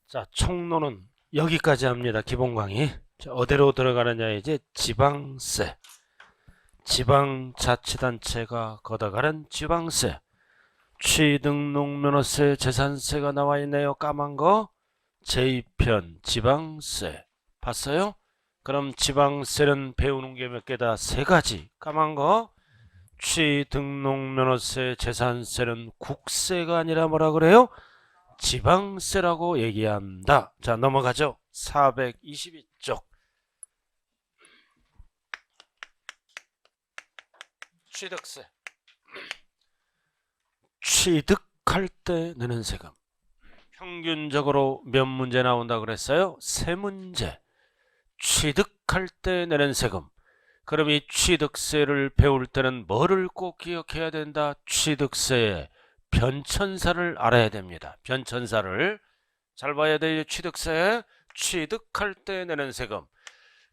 자, 총론은 여기까지 합니다. 기본 강의. 자, 어디로 들어가느냐, 이제 지방세. 지방자치단체가 걷어가는 지방세. 취등록면허세, 재산세가 나와 있네요. 까만 거. 제2편 지방세. 봤어요? 그럼 지방세는 배우는 게 몇 개다? 세 가지. 까만 거. 취등록면허세, 재산세는 국세가 아니라 뭐라 그래요? 지방세라고 얘기한다. 자, 넘어가죠. 422쪽. 취득세. 취득할 때 내는 세금. 평균적으로 몇 문제 나온다 그랬어요? 세 문제. 취득할 때 내는 세금. 그럼 이 취득세를 배울 때는 뭐를 꼭 기억해야 된다? 취득세의 변천사를 알아야 됩니다. 변천사를 잘 봐야 돼요. 취득세. 취득할 때 내는 세금.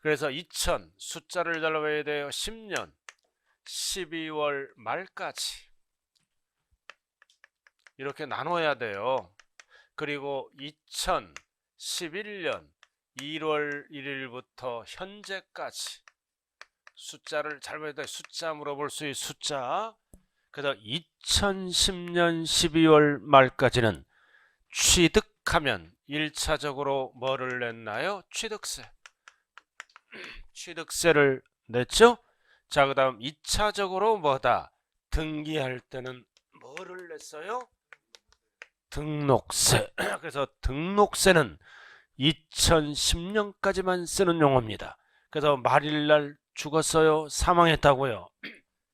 그래서 2000 숫자를 잘 봐야 돼요. 10년 12월 말까지 이렇게 나눠야 돼요. 그리고 2011년 1월 1일부터 현재까지 숫자를 잘 봐야 돼요. 숫자 물어볼 수 있는 숫자. 그래서 2010년 12월 말까지는 취득하면 1차적으로 뭐를 냈나요? 취득세. 취득세를 냈죠? 자, 그 다음 2차적으로 뭐다? 등기할 때는 뭐를 냈어요? 등록세. 그래서 등록세는 2010년까지만 쓰는 용어입니다. 그래서 말일날 죽었어요? 사망했다고요?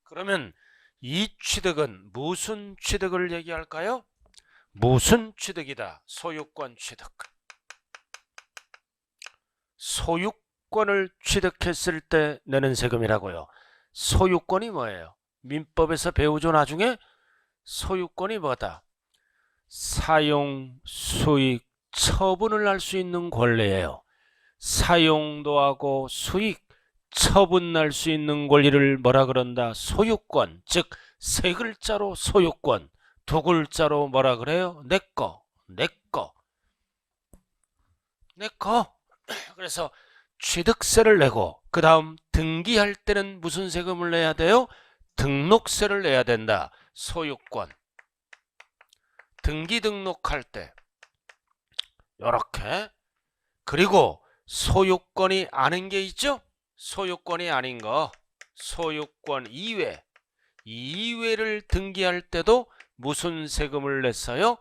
그러면 이 취득은 무슨 취득을 얘기할까요? 무슨 취득이다? 소유권 취득. 소유권을 취득했을 때 내는 세금이라고요. 소유권이 뭐예요? 민법에서 배우죠. 나중에 소유권이 뭐다? 사용, 수익, 처분을 할 수 있는 권리예요. 사용도 하고 수익, 처분할 수 있는 권리를 뭐라 그런다? 소유권. 즉 세 글자로 소유권, 두 글자로 뭐라 그래요? 내꺼, 내꺼, 내꺼. 그래서 취득세를 내고 그 다음 등기할 때는 무슨 세금을 내야 돼요? 등록세를 내야 된다. 소유권. 등기 등록할 때 요렇게. 그리고 소유권이 아닌 게 있죠? 소유권이 아닌 거, 소유권 이외를 등기할 때도 무슨 세금을 냈어요?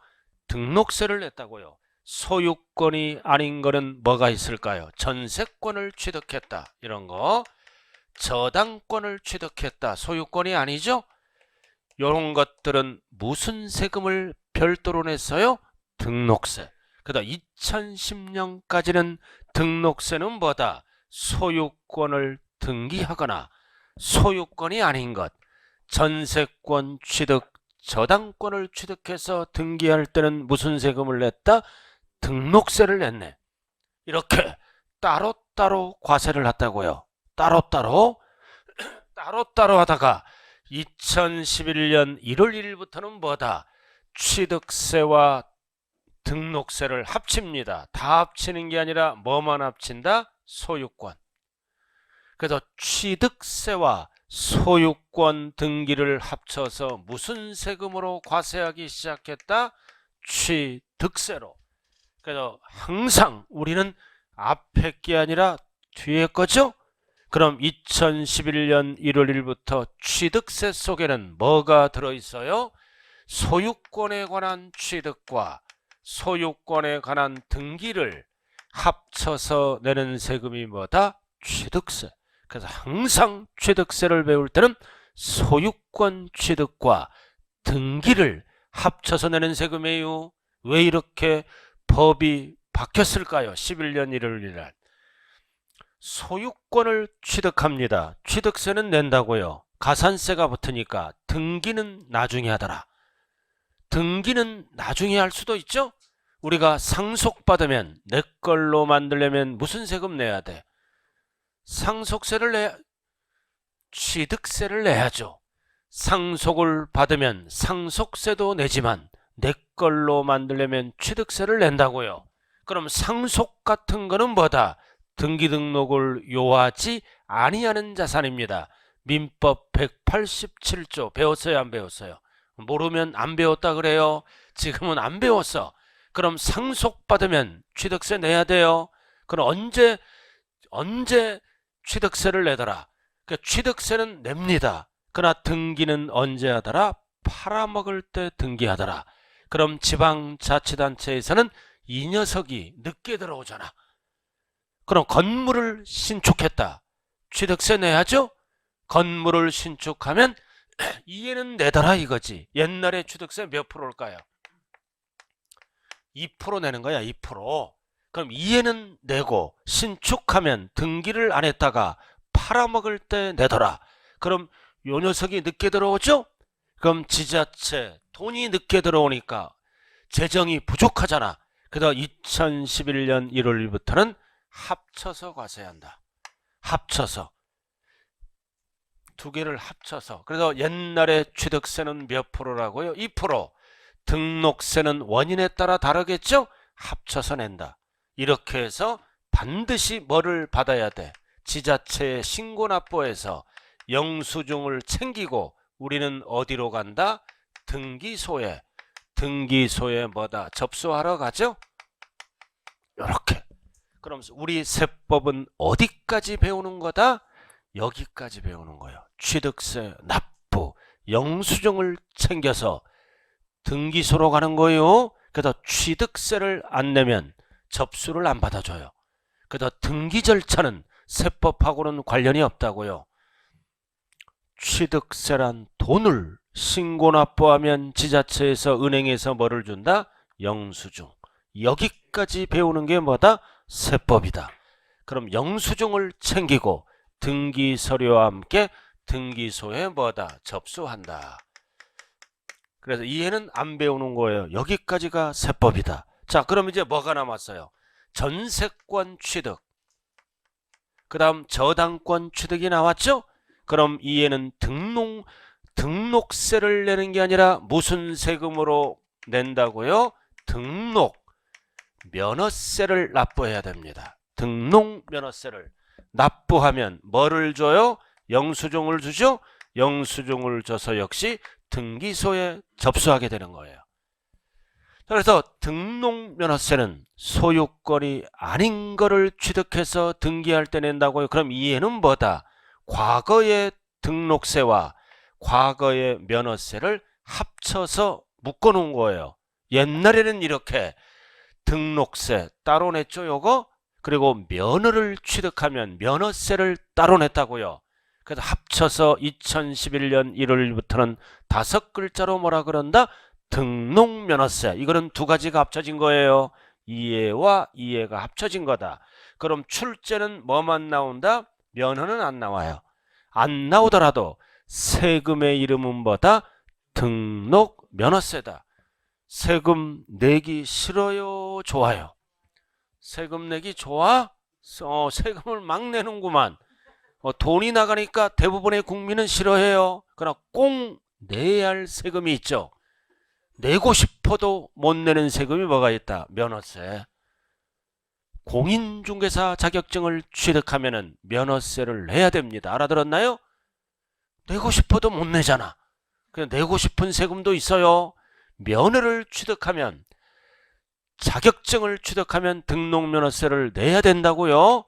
등록세를 냈다고요. 소유권이 아닌 거는 뭐가 있을까요? 전세권을 취득했다. 이런 거. 저당권을 취득했다. 소유권이 아니죠? 이런 것들은 무슨 세금을 별도로 냈어요? 등록세. 그다음 2010년까지는 등록세는 뭐다? 소유권을 등기하거나 소유권이 아닌 것, 전세권 취득, 저당권을 취득해서 등기할 때는 무슨 세금을 냈다? 등록세를 냈네. 이렇게 따로따로 과세를 했다고요. 따로따로 하다가 2011년 1월 1일부터는 뭐다? 취득세와 등록세를 합칩니다. 다 합치는 게 아니라 뭐만 합친다? 소유권. 그래서 취득세와 소유권 등기를 합쳐서 무슨 세금으로 과세하기 시작했다? 취득세로. 그래서 항상 우리는 앞에 게 아니라 뒤에 거죠? 그럼 2011년 1월 1일부터 취득세 속에는 뭐가 들어있어요? 소유권에 관한 취득과 소유권에 관한 등기를 합쳐서 내는 세금이 뭐다? 취득세. 그래서 항상 취득세를 배울 때는 소유권 취득과 등기를 합쳐서 내는 세금이에요. 왜 이렇게 법이 바뀌었을까요? 11년 1월 1일. 소유권을 취득합니다. 취득세는 낸다고요. 가산세가 붙으니까 등기는 나중에 하더라. 등기는 나중에 할 수도 있죠? 우리가 상속받으면 내 걸로 만들려면 무슨 세금 내야 돼? 상속세를 내야, 취득세를 내야죠. 상속을 받으면 상속세도 내지만 내 걸로 만들려면 취득세를 낸다고요. 그럼 상속 같은 거는 뭐다? 등기 등록을 요하지 아니하는 자산입니다. 민법 187조 배웠어요, 안 배웠어요? 모르면 안 배웠다 그래요. 지금은 안 배웠어. 그럼 상속받으면 취득세 내야 돼요. 그럼 언제 취득세를 내더라? 그러니까 취득세는 냅니다. 그러나 등기는 언제 하더라? 팔아먹을 때 등기하더라. 그럼 지방자치단체에서는 이 녀석이 늦게 들어오잖아. 그럼 건물을 신축했다. 취득세 내야죠? 건물을 신축하면 이해는 내더라 이거지. 옛날에 취득세 몇 프로일까요? 2% 내는 거야, 2%. 그럼 이해는 내고 신축하면 등기를 안 했다가 팔아먹을 때 내더라. 그럼 요 녀석이 늦게 들어오죠? 그럼 지자체 돈이 늦게 들어오니까 재정이 부족하잖아. 그래서 2011년 1월 1일부터는 합쳐서 과세한다. 합쳐서. 두 개를 합쳐서. 그래서 옛날에 취득세는 몇 프로라고요? 2%. 등록세는 원인에 따라 다르겠죠? 합쳐서 낸다. 이렇게 해서 반드시 뭐를 받아야 돼? 지자체의 신고납부에서 영수증을 챙기고 우리는 어디로 간다? 등기소에. 등기소에 뭐다? 접수하러 가죠? 이렇게. 그럼 우리 세법은 어디까지 배우는 거다? 여기까지 배우는 거예요. 취득세, 납부, 영수증을 챙겨서 등기소로 가는 거예요. 그래서 취득세를 안 내면 접수를 안 받아줘요. 그래서 등기 절차는 세법하고는 관련이 없다고요. 취득세란 돈을 신고납부하면 지자체에서 은행에서 뭐를 준다? 영수증. 여기까지 배우는 게 뭐다? 세법이다. 그럼 영수증을 챙기고 등기 서류와 함께 등기소에 뭐다? 접수한다. 그래서 이해는 안 배우는 거예요. 여기까지가 세법이다. 자, 그럼 이제 뭐가 남았어요? 전세권 취득. 그 다음 저당권 취득이 나왔죠? 그럼 이해는 등록세를 내는 게 아니라 무슨 세금으로 낸다고요? 면허세를 납부해야 됩니다. 면허세를 납부하면 뭐를 줘요? 영수증을 주죠? 영수증을 줘서 역시 등기소에 접수하게 되는 거예요. 그래서 등록면허세는 소유권이 아닌 거를 취득해서 등기할 때 낸다고요. 그럼 이해는 뭐다? 과거의 등록세와 과거의 면허세를 합쳐서 묶어놓은 거예요. 옛날에는 이렇게 등록세 따로 냈죠, 요거? 그리고 면허를 취득하면 면허세를 따로 냈다고요. 그래서 합쳐서 2011년 1월부터는 5글자로 뭐라 그런다? 등록면허세. 이거는 두 가지가 합쳐진 거예요. 이해와 이해가 합쳐진 거다. 그럼 출제는 뭐만 나온다? 면허는 안 나와요. 안 나오더라도 세금의 이름은 뭐다? 등록면허세다. 세금 내기 싫어요? 좋아요? 세금 내기 좋아? 세금을 막 내는구만. 돈이 나가니까 대부분의 국민은 싫어해요. 그러나 꼭 내야 할 세금이 있죠. 내고 싶어도 못 내는 세금이 뭐가 있다? 면허세. 공인중개사 자격증을 취득하면 면허세를 내야 됩니다. 알아들었나요? 내고 싶어도 못 내잖아. 그냥 내고 싶은 세금도 있어요. 면허를 취득하면, 자격증을 취득하면 등록면허세를 내야 된다고요.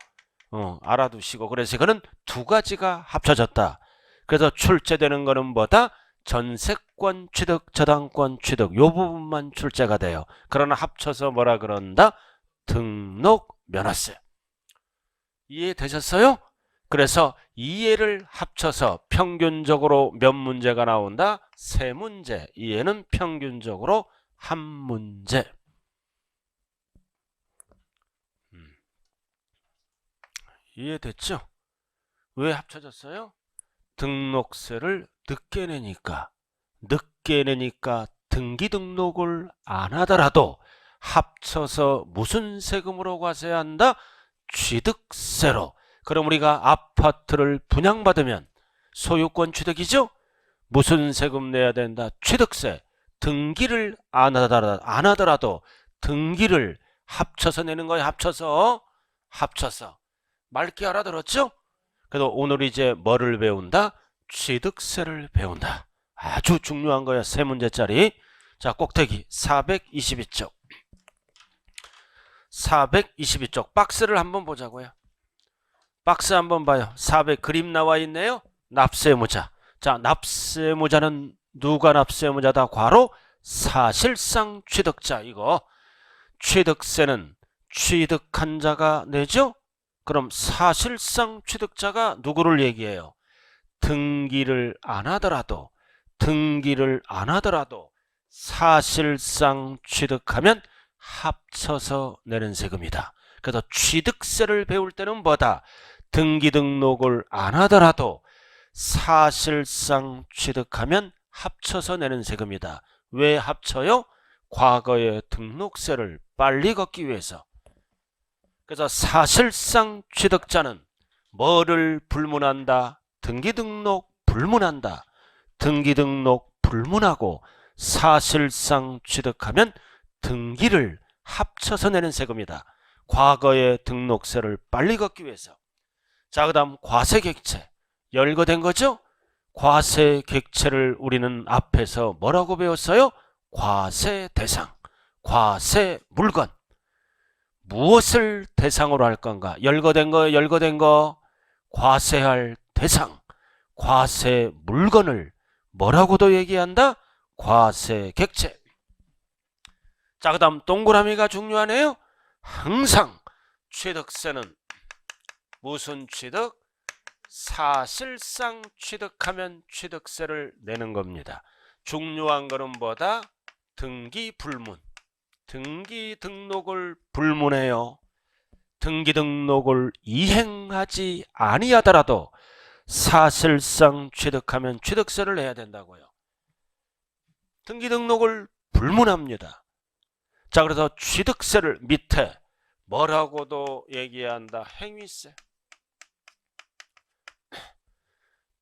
알아두시고. 그래서 이거는 두 가지가 합쳐졌다. 그래서 출제되는 거는 뭐다? 전세권 취득, 저당권 취득, 요 부분만 출제가 돼요. 그러나 합쳐서 뭐라 그런다? 등록면허세. 이해되셨어요? 그래서 이해를 합쳐서 평균적으로 몇 문제가 나온다? 3문제. 이해는 평균적으로 1문제. 이해됐죠? 왜 합쳐졌어요? 등록세를 늦게 내니까 등기 등록을 안 하더라도 합쳐서 무슨 세금으로 과세한다? 취득세로. 그럼 우리가 아파트를 분양받으면 소유권 취득이죠? 무슨 세금 내야 된다? 취득세. 등기를 안 하더라도 등기를 합쳐서 내는 거예요. 합쳐서. 맑게 알아들었죠? 그래도 오늘 이제 뭐를 배운다? 취득세를 배운다. 아주 중요한 거야. 세 문제짜리. 자, 꼭대기 422쪽. 422쪽 박스를 한번 보자고요. 박스 한번 봐요. 400 그림 나와 있네요. 납세무자. 자, 납세무자는 누가 납세무자다? 괄호 사실상 취득자. 이거 취득세는 취득한 자가 내죠? 그럼 사실상 취득자가 누구를 얘기해요? 등기를 안 하더라도 사실상 취득하면 합쳐서 내는 세금이다. 그래서 취득세를 배울 때는 뭐다? 등기 등록을 안 하더라도 사실상 취득하면 합쳐서 내는 세금이다. 왜 합쳐요? 과거의 등록세를 빨리 걷기 위해서. 그래서 사실상 취득자는 뭐를 불문한다? 등기등록 불문한다. 등기등록 불문하고 사실상 취득하면 등기를 합쳐서 내는 세금이다. 과거의 등록세를 빨리 걷기 위해서. 자, 그 다음 과세객체. 열거된 거죠? 과세객체를 우리는 앞에서 뭐라고 배웠어요? 과세대상, 과세물건. 무엇을 대상으로 할 건가? 열거된 거, 과세할 대상, 과세물건을 뭐라고도 얘기한다? 과세객체. 자, 그 다음 동그라미가 중요하네요. 항상 취득세는 무슨 취득? 사실상 취득하면 취득세를 내는 겁니다. 중요한 거는 뭐다? 등기 불문. 등기 등록을 불문해요. 등기 등록을 이행하지 아니하더라도 사실상 취득하면 취득세를 내야 된다고요. 등기 등록을 불문합니다. 자, 그래서 취득세를 밑에 뭐라고도 얘기한다? 행위세.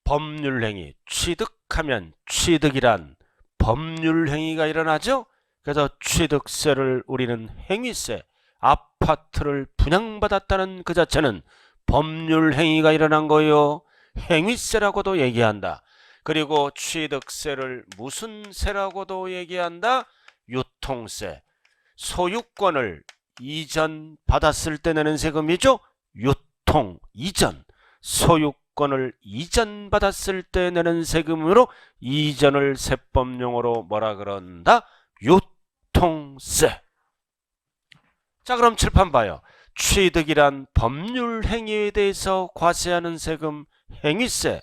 법률행위. 취득하면 취득이란 법률행위가 일어나죠? 그래서 취득세를 우리는 행위세, 아파트를 분양받았다는 그 자체는 법률행위가 일어난 거요. 행위세라고도 얘기한다. 그리고 취득세를 무슨 세라고도 얘기한다? 유통세. 소유권을 이전받았을 때 내는 세금이죠. 유통, 이전. 소유권을 이전받았을 때 내는 세금으로 이전을 세법용어로 뭐라 그런다? 유통세. 자, 그럼 칠판 봐요. 취득이란 법률 행위에 대해서 과세하는 세금 행위세,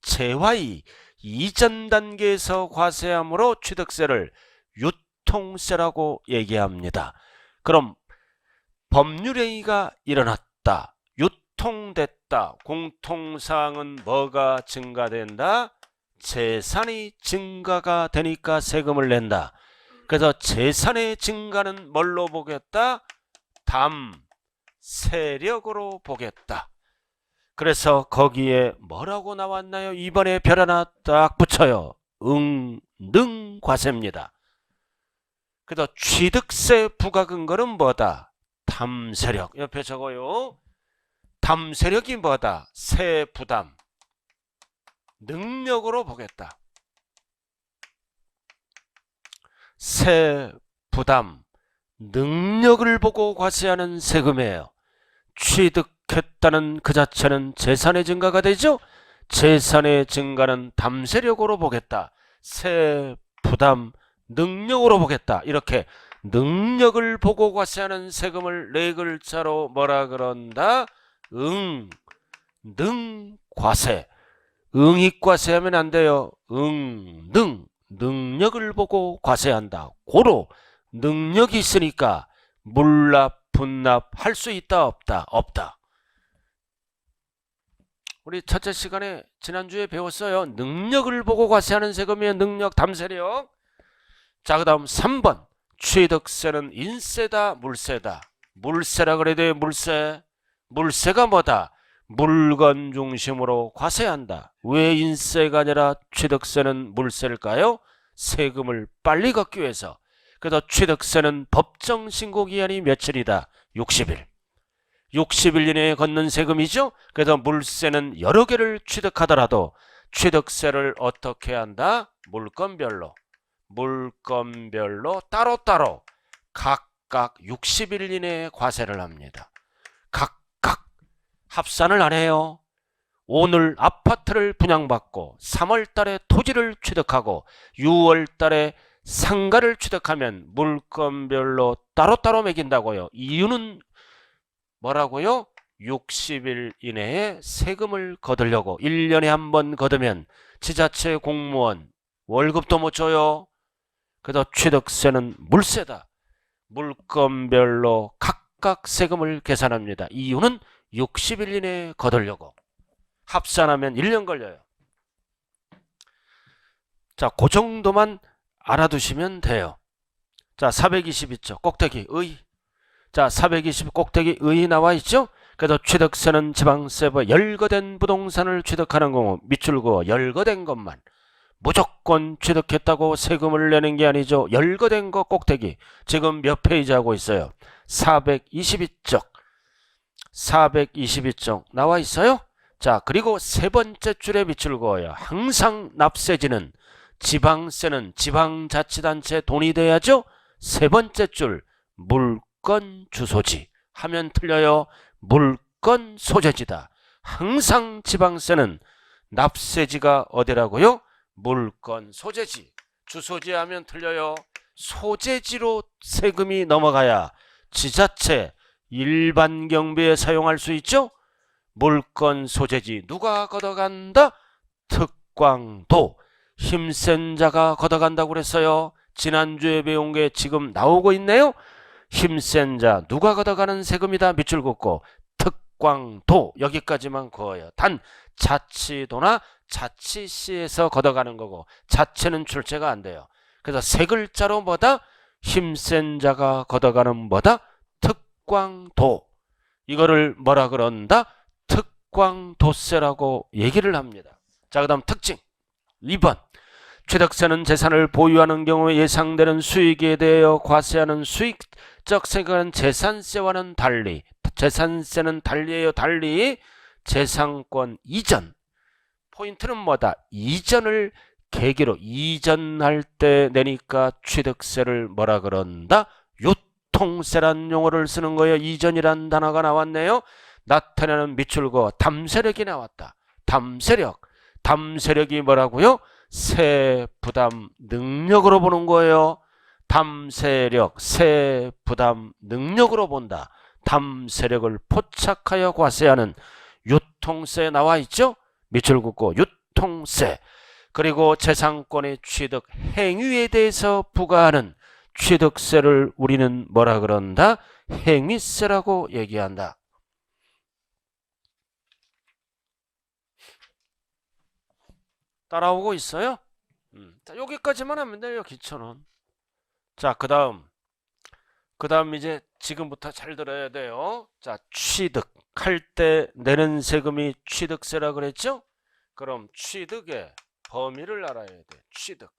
재화의 이전 단계에서 과세함으로 취득세를 유통세라고 얘기합니다. 그럼 법률 행위가 일어났다. 유통됐다. 공통사항은 뭐가 증가된다? 재산이 증가가 되니까 세금을 낸다. 그래서 재산의 증가는 뭘로 보겠다? 담세력으로 보겠다. 그래서 거기에 뭐라고 나왔나요? 이번에 별 하나 딱 붙여요. 능과세입니다. 그래서 취득세 부과근거는 뭐다? 담세력. 옆에 적어요. 담세력이 뭐다? 세부담. 능력으로 보겠다. 세부담. 능력을 보고 과세하는 세금이에요. 취득했다는 그 자체는 재산의 증가가 되죠. 재산의 증가는 담세력으로 보겠다. 세부담. 능력으로 보겠다. 이렇게 능력을 보고 과세하는 세금을 네 글자로 뭐라 그런다? 능과세. 응익과세하면 안 돼요. 능력을 보고 과세한다. 고로 능력이 있으니까 물납, 분납 할 수 있다, 없다? 없다. 우리 첫째 시간에 지난주에 배웠어요. 능력을 보고 과세하는 세금이에요. 능력, 담세력. 자, 그 다음 3번. 취득세는 인세다, 물세다. 물세라 그래야 돼요. 물세. 물세가 뭐다? 물건 중심으로 과세한다. 왜 인세가 아니라 취득세는 물세일까요? 세금을 빨리 걷기 위해서. 그래서 취득세는 법정 신고 기한이 며칠이다? 60일. 60일 이내에 걷는 세금이죠. 그래서 물세는 여러 개를 취득하더라도 취득세를 어떻게 한다? 물건별로 따로따로 각각 60일 이내에 과세를 합니다. 각각 합산을 안 해요. 오늘 아파트를 분양받고 3월 달에 토지를 취득하고 6월 달에 상가를 취득하면 물건별로 따로따로 매긴다고요. 이유는 뭐라고요? 60일 이내에 세금을 거두려고. 1년에 한 번 거두면 지자체 공무원 월급도 못 줘요. 그래서 취득세는 물세다. 물건별로 각각 세금을 계산합니다. 이유는 60일 이내에 거두려고. 합산하면 1년 걸려요. 자, 그 정도만 알아두시면 돼요. 자, 422쪽 꼭대기 의. 자, 420 꼭대기 의 나와 있죠? 그래서 취득세는 지방세부 열거된 부동산을 취득하는 경우 밑줄고 열거된 것만 무조건 취득했다고 세금을 내는 게 아니죠. 열거된 거 꼭대기 지금 몇 페이지 하고 있어요? 422쪽 422쪽 나와 있어요. 자, 그리고 세 번째 줄에 밑줄 그어요. 항상 납세지는 지방세는 지방자치단체 돈이 돼야죠. 세 번째 줄 물건 주소지 하면 틀려요. 물건 소재지다. 항상 지방세는 납세지가 어디라고요? 물건 소재지. 주소지 하면 틀려요. 소재지로 세금이 넘어가야 지자체 일반 경비에 사용할 수 있죠. 물건 소재지 누가 걷어간다? 특광도. 힘센 자가 걷어간다고 그랬어요. 지난주에 배운 게 지금 나오고 있네요. 힘센 자 누가 걷어가는 세금이다. 밑줄 긋고 특광도 여기까지만 그어요. 단 자치도나 자치시에서 걷어가는 거고 자체는 출제가 안 돼요. 그래서 세 글자로 뭐다? 힘센 자가 걷어가는 뭐다? 특광도. 이거를 뭐라 그런다? 특광도세라고 얘기를 합니다. 자, 그 다음 특징 2번 취득세는 재산을 보유하는 경우에 예상되는 수익에 대하여 과세하는 수익적 세금은 재산세와는 달리 재산세는 달리예요. 달리 재산권 이전. 포인트는 뭐다? 이전을 계기로 이전할 때 내니까 취득세를 뭐라 그런다? 유통세란 용어를 쓰는 거예요. 이전이란 단어가 나왔네요. 나타내는 밑줄 그어 담세력이 나왔다. 담세력. 담세력이 뭐라고요? 세부담 능력으로 보는 거예요. 담세력, 세부담 능력으로 본다. 담세력을 포착하여 과세하는 유통세 나와 있죠? 밑줄 긋고 유통세. 그리고 재산권의 취득 행위에 대해서 부과하는 취득세를 우리는 뭐라 그런다? 행위세라고 얘기한다. 따라오고 있어요? 자, 여기까지만 하면 돼요. 기초는. 자, 그 다음 이제 지금부터 잘 들어야 돼요. 자, 취득할 때 내는 세금이 취득세라 그랬죠? 그럼 취득의 범위를 알아야 돼. 취득.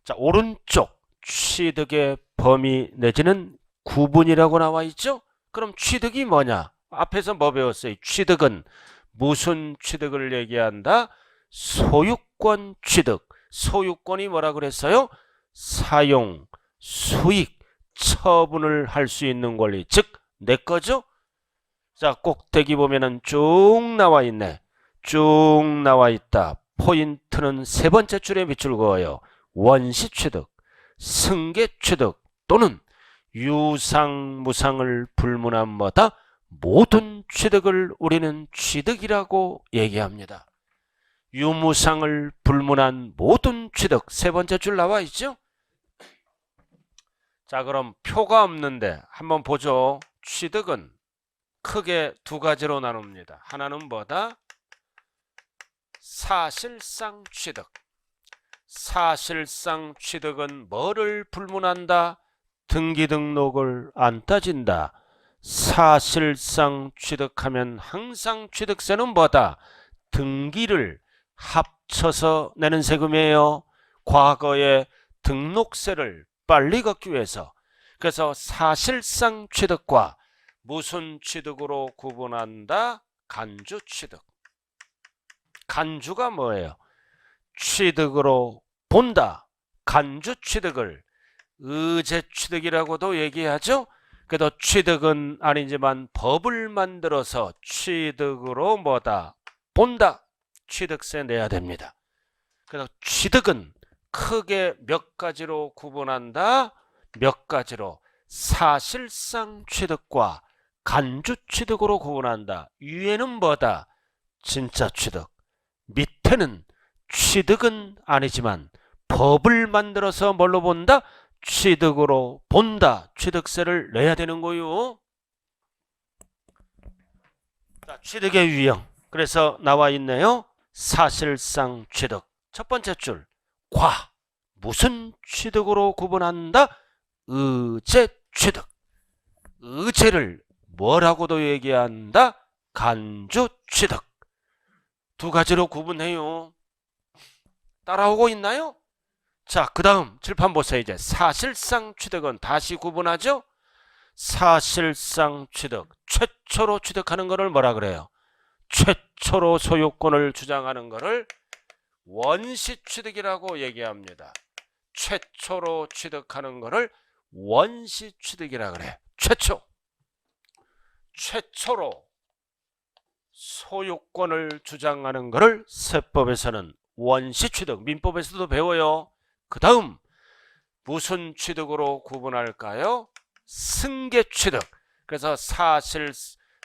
자, 오른쪽 취득의 범위 내지는 구분이라고 나와 있죠? 그럼 취득이 뭐냐? 앞에서 뭐 배웠어요? 취득은 무슨 취득을 얘기한다? 소유권 취득. 소유권이 뭐라 그랬어요? 사용, 수익, 처분을 할 수 있는 권리. 즉, 내 거죠? 자, 꼭대기 보면은 쭉 나와 있네. 쭉 나와 있다. 포인트는 세 번째 줄에 밑줄 그어요. 원시 취득, 승계 취득 또는 유상, 무상을 불문한 뭐다? 모든 취득을 우리는 취득이라고 얘기합니다. 유무상을 불문한 모든 취득. 세 번째 줄 나와 있죠? 자, 그럼 표가 없는데 한번 보죠. 취득은 크게 두 가지로 나눕니다. 하나는 뭐다? 사실상 취득. 사실상 취득은 뭐를 불문한다? 등기 등록을 안 따진다. 사실상 취득하면 항상 취득세는 뭐다? 등기를 합쳐서 내는 세금이에요. 과거에 등록세를 빨리 걷기 위해서. 그래서 사실상 취득과 무슨 취득으로 구분한다? 간주 취득. 간주가 뭐예요? 취득으로 본다. 간주 취득을 의제 취득이라고도 얘기하죠. 그래도 취득은 아니지만 법을 만들어서 취득으로 뭐다? 본다. 취득세 내야 됩니다. 그래서 취득은 크게 몇 가지로 구분한다? 몇 가지로. 사실상 취득과 간주 취득으로 구분한다. 위에는 뭐다? 진짜 취득. 밑에는 취득은 아니지만 법을 만들어서 뭘로 본다? 취득으로 본다. 취득세를 내야 되는 거요. 자, 취득의 유형. 그래서 나와 있네요. 사실상 취득. 첫 번째 줄. 과. 무슨 취득으로 구분한다? 의제 취득. 의제를 뭐라고도 얘기한다? 간주 취득. 두 가지로 구분해요. 따라오고 있나요? 자, 그 다음 칠판 보세요. 이제 사실상 취득은 다시 구분하죠. 사실상 취득, 최초로 취득하는 것을 뭐라 그래요? 최초로 소유권을 주장하는 것을 원시 취득이라고 얘기합니다. 최초로 취득하는 것을 원시 취득이라 그래. 최초로 소유권을 주장하는 것을 세법에서는 원시 취득, 민법에서도 배워요. 그 다음 무슨 취득으로 구분할까요? 승계 취득. 그래서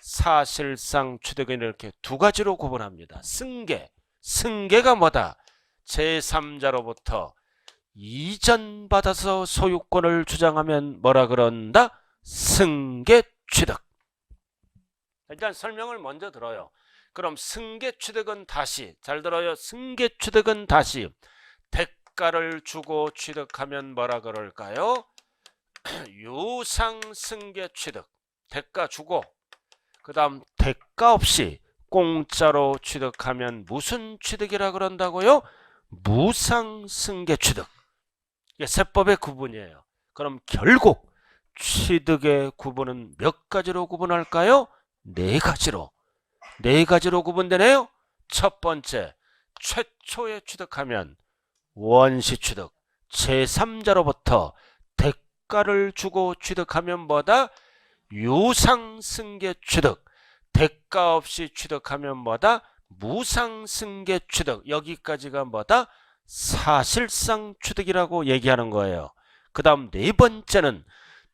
사실상 취득은 이렇게 두 가지로 구분합니다. 승계가 뭐다? 제3자로부터 이전받아서 소유권을 주장하면 뭐라 그런다? 승계 취득. 일단 설명을 먼저 들어요. 그럼 승계 취득은 다시, 잘 들어요. 승계 취득은 다시 대가를 주고 취득하면 뭐라 그럴까요? 유상 승계 취득. 대가 주고 그 다음 대가 없이 공짜로 취득하면 무슨 취득이라 그런다고요? 무상 승계 취득. 이게 세법의 구분이에요. 그럼 결국 취득의 구분은 몇 가지로 구분할까요? 네 가지로. 네 가지로 구분되네요. 첫 번째, 최초에 취득하면 원시 취득. 제3자로부터 대가를 주고 취득하면 뭐다? 유상 승계 취득. 대가 없이 취득하면 뭐다? 무상 승계 취득. 여기까지가 뭐다? 사실상 취득이라고 얘기하는 거예요. 그 다음 네 번째는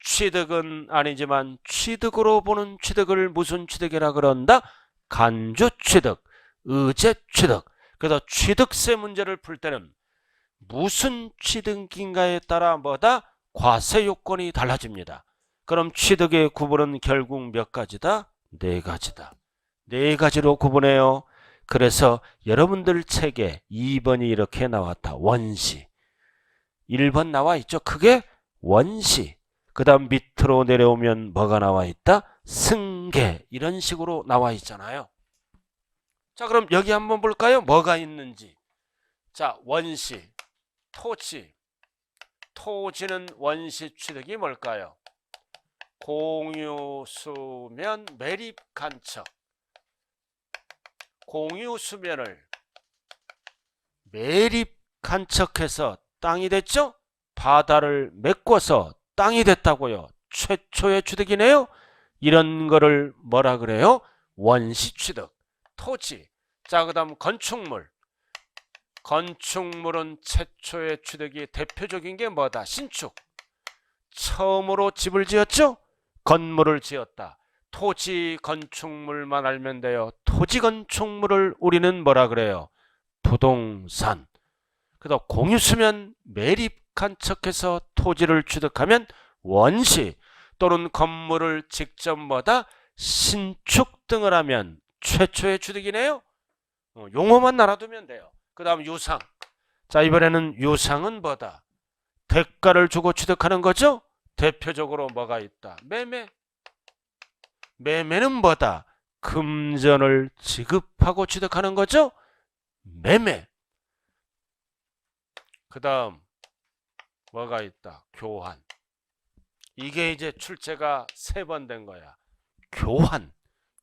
취득은 아니지만 취득으로 보는 취득을 무슨 취득이라 그런다? 간주 취득, 의제 취득. 그래서 취득세 문제를 풀 때는 무슨 취득인가에 따라 뭐다? 과세 요건이 달라집니다. 그럼 취득의 구분은 결국 몇 가지다? 네 가지다. 네 가지로 구분해요. 그래서 여러분들 책에 2번이 이렇게 나왔다. 원시. 1번 나와 있죠. 그게 원시. 그 다음 밑으로 내려오면 뭐가 나와 있다? 승계. 이런 식으로 나와 있잖아요. 자, 그럼 여기 한번 볼까요? 뭐가 있는지. 자, 원시, 토지. 토지는 원시 취득이 뭘까요? 공유수면 매립 간척. 공유수면을 매립 간척해서 땅이 됐죠? 바다를 메꿔서 땅이 됐다고요. 최초의 취득이네요. 이런 거를 뭐라 그래요? 원시 취득. 토지. 자, 그 다음 건축물. 건축물은 최초의 취득이 대표적인 게 뭐다? 신축. 처음으로 집을 지었죠? 건물을 지었다. 토지 건축물만 알면 돼요. 토지 건축물을 우리는 뭐라 그래요? 부동산. 그래서 공유수면 매립 간척해서 토지를 취득하면 원시, 또는 건물을 직접 뭐다? 신축 등을 하면 최초의 취득이네요. 용어만 알아두면 돼요. 그 다음 유상. 자, 이번에는 유상은 뭐다? 대가를 주고 취득하는 거죠? 대표적으로 뭐가 있다? 매매. 매매는 뭐다? 금전을 지급하고 취득하는 거죠? 매매. 그 다음 뭐가 있다? 교환. 이게 이제 출제가 3번 된 거야. 교환.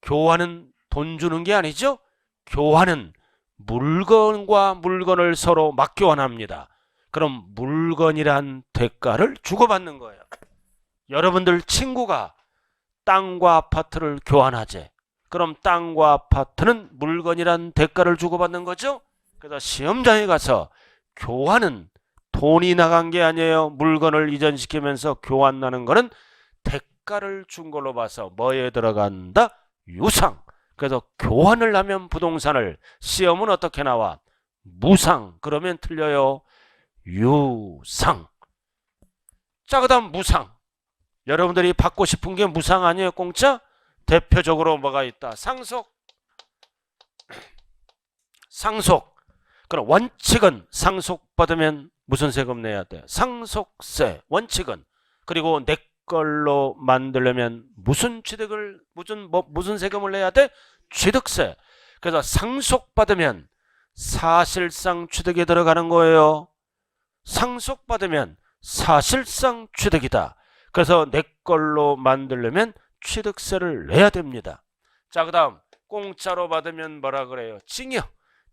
교환은 돈 주는 게 아니죠? 교환은 물건과 물건을 서로 맞교환합니다. 그럼 물건이란 대가를 주고받는 거예요. 여러분들 친구가 땅과 아파트를 교환하재. 그럼 땅과 아파트는 물건이란 대가를 주고받는 거죠? 그래서 시험장에 가서 교환은 돈이 나간 게 아니에요. 물건을 이전시키면서 교환 나는 거는 대가를 준 걸로 봐서 뭐에 들어간다? 유상. 그래서 교환을 하면 부동산을, 시험은 어떻게 나와? 무상. 그러면 틀려요. 유상. 자, 그 다음 무상. 여러분들이 받고 싶은 게 무상 아니에요? 공짜? 대표적으로 뭐가 있다? 상속. 상속. 그럼 원칙은 상속받으면 무슨 세금 내야 돼? 상속세. 원칙은. 그리고 내 걸로 만들려면 무슨 취득을 무슨 세금을 내야 돼? 취득세. 그래서 상속받으면 사실상 취득에 들어가는 거예요. 상속받으면 사실상 취득이다. 그래서 내 걸로 만들려면 취득세를 내야 됩니다. 자, 그 다음 공짜로 받으면 뭐라 그래요? 증여.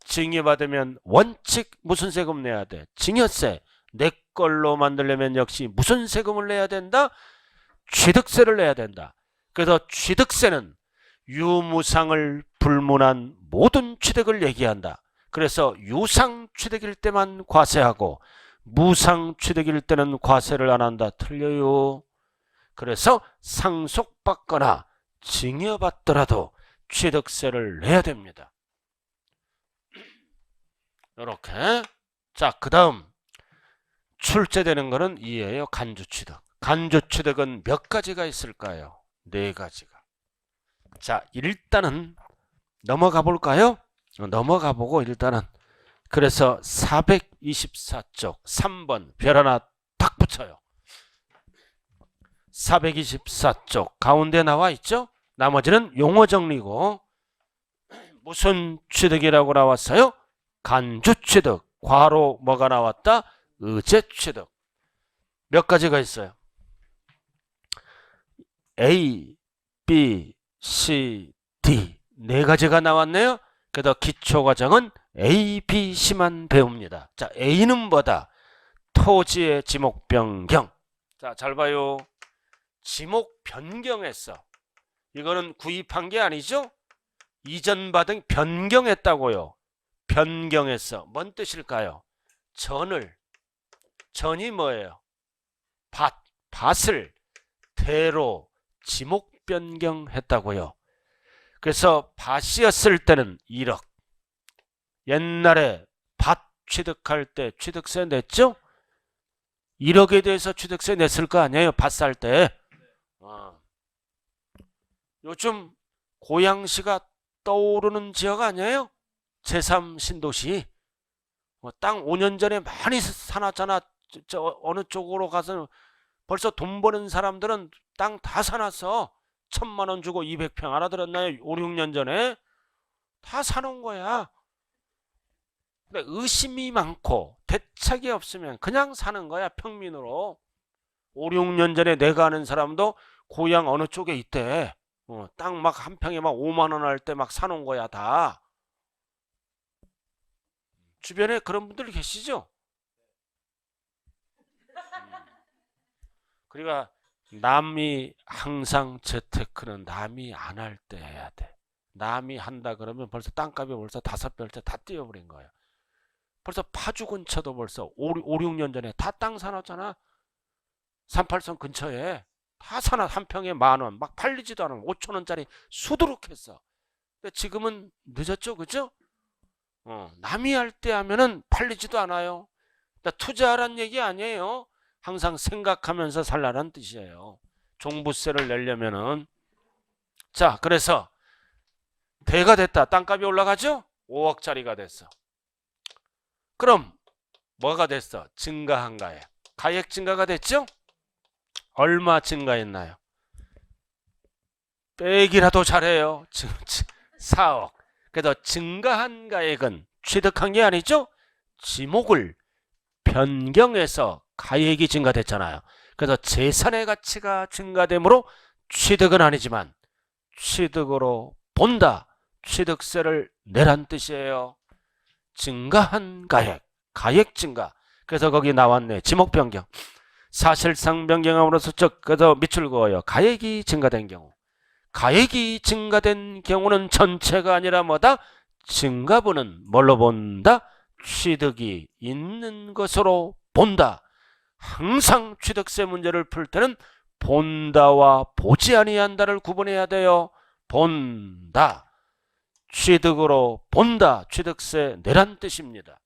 증여 받으면 원칙 무슨 세금 내야 돼? 증여세. 내 걸로 만들려면 역시 무슨 세금을 내야 된다? 취득세를 내야 된다. 그래서 취득세는 유무상을 불문한 모든 취득을 얘기한다. 그래서 유상 취득일 때만 과세하고 무상 취득일 때는 과세를 안 한다. 틀려요. 그래서 상속받거나 증여받더라도 취득세를 내야 됩니다. 이렇게. 자, 그 다음 출제되는 거는 이예요. 간주취득. 간주취득은 몇 가지가 있을까요? 4가지가. 자, 일단은 넘어가 볼까요? 넘어가 보고 일단은 그래서 424쪽 3번 별 하나 딱 붙여요. 424쪽 가운데 나와 있죠? 나머지는 용어 정리고 무슨 취득이라고 나왔어요? 간주취득. 괄호 뭐가 나왔다? 의제취득. 몇 가지가 있어요? A, B, C, D 4가지가 나왔네요. 그래서 기초과정은 A, B, C만 배웁니다. 자, A는 뭐다? 토지의 지목 변경. 자, 잘 봐요. 지목 변경했어. 이거는 구입한 게 아니죠? 이전 받은 변경했다고요. 변경했어. 뭔 뜻일까요? 전이 뭐예요? 밭을 대로 지목 변경했다고요. 그래서 밭이었을 때는 1억. 옛날에 밭 취득할 때 취득세 냈죠? 1억에 대해서 취득세 냈을 거 아니에요? 밭 살 때. 요즘 고양시가 떠오르는 지역 아니에요? 제3신도시. 땅 5년 전에 많이 사놨잖아. 어느 쪽으로 가서 벌써 돈 버는 사람들은 땅 다 사놨어. 1000만 원 주고 200평 알아들었나요? 5, 6년 전에 다 사놓은 거야. 근데 의심이 많고 대책이 없으면 그냥 사는 거야. 평민으로. 5, 6년 전에 내가 아는 사람도 고향 어느 쪽에 있대. 땅 막 한 평에 막 5만 원 할 때 막 사놓은 거야 다. 주변에 그런 분들 계시죠? 그러니까 남이 항상 재테크는 남이 안 할 때 해야 돼. 남이 한다 그러면 벌써 땅값이 벌써 5배째 다 뛰어버린 거야. 벌써 파주 근처도 벌써 5, 6년 전에 다 땅 사놨잖아. 38선 근처에 다 사놨. 한 평에 10,000원. 막 팔리지도 않은 5,000원짜리 수두룩했어. 근데 지금은 늦었죠, 그죠? 남이 할 때 하면은 팔리지도 않아요. 그러니까 투자하란 얘기 아니에요. 항상 생각하면서 살라는 뜻이에요. 종부세를 내려면은. 자, 그래서 대가 됐다. 땅값이 올라가죠? 5억짜리가 됐어. 그럼 뭐가 됐어? 증가한 가액. 가액 증가가 됐죠? 얼마 증가했나요? 빼기라도 잘해요. 4억. 그래서 증가한 가액은 취득한 게 아니죠? 지목을 변경해서 가액이 증가됐잖아요. 그래서 재산의 가치가 증가되므로 취득은 아니지만 취득으로 본다. 취득세를 내란 뜻이에요. 증가한 가액, 가액 증가. 그래서 거기 나왔네. 지목 변경. 사실상 변경함으로써 그래서 밑줄 그어요. 가액이 증가된 경우. 가액이 증가된 경우는 전체가 아니라 뭐다? 증가분은 뭘로 본다? 취득이 있는 것으로 본다. 항상 취득세 문제를 풀 때는 본다와 보지 아니한다를 구분해야 돼요. 본다. 취득으로 본다. 취득세 내란 뜻입니다.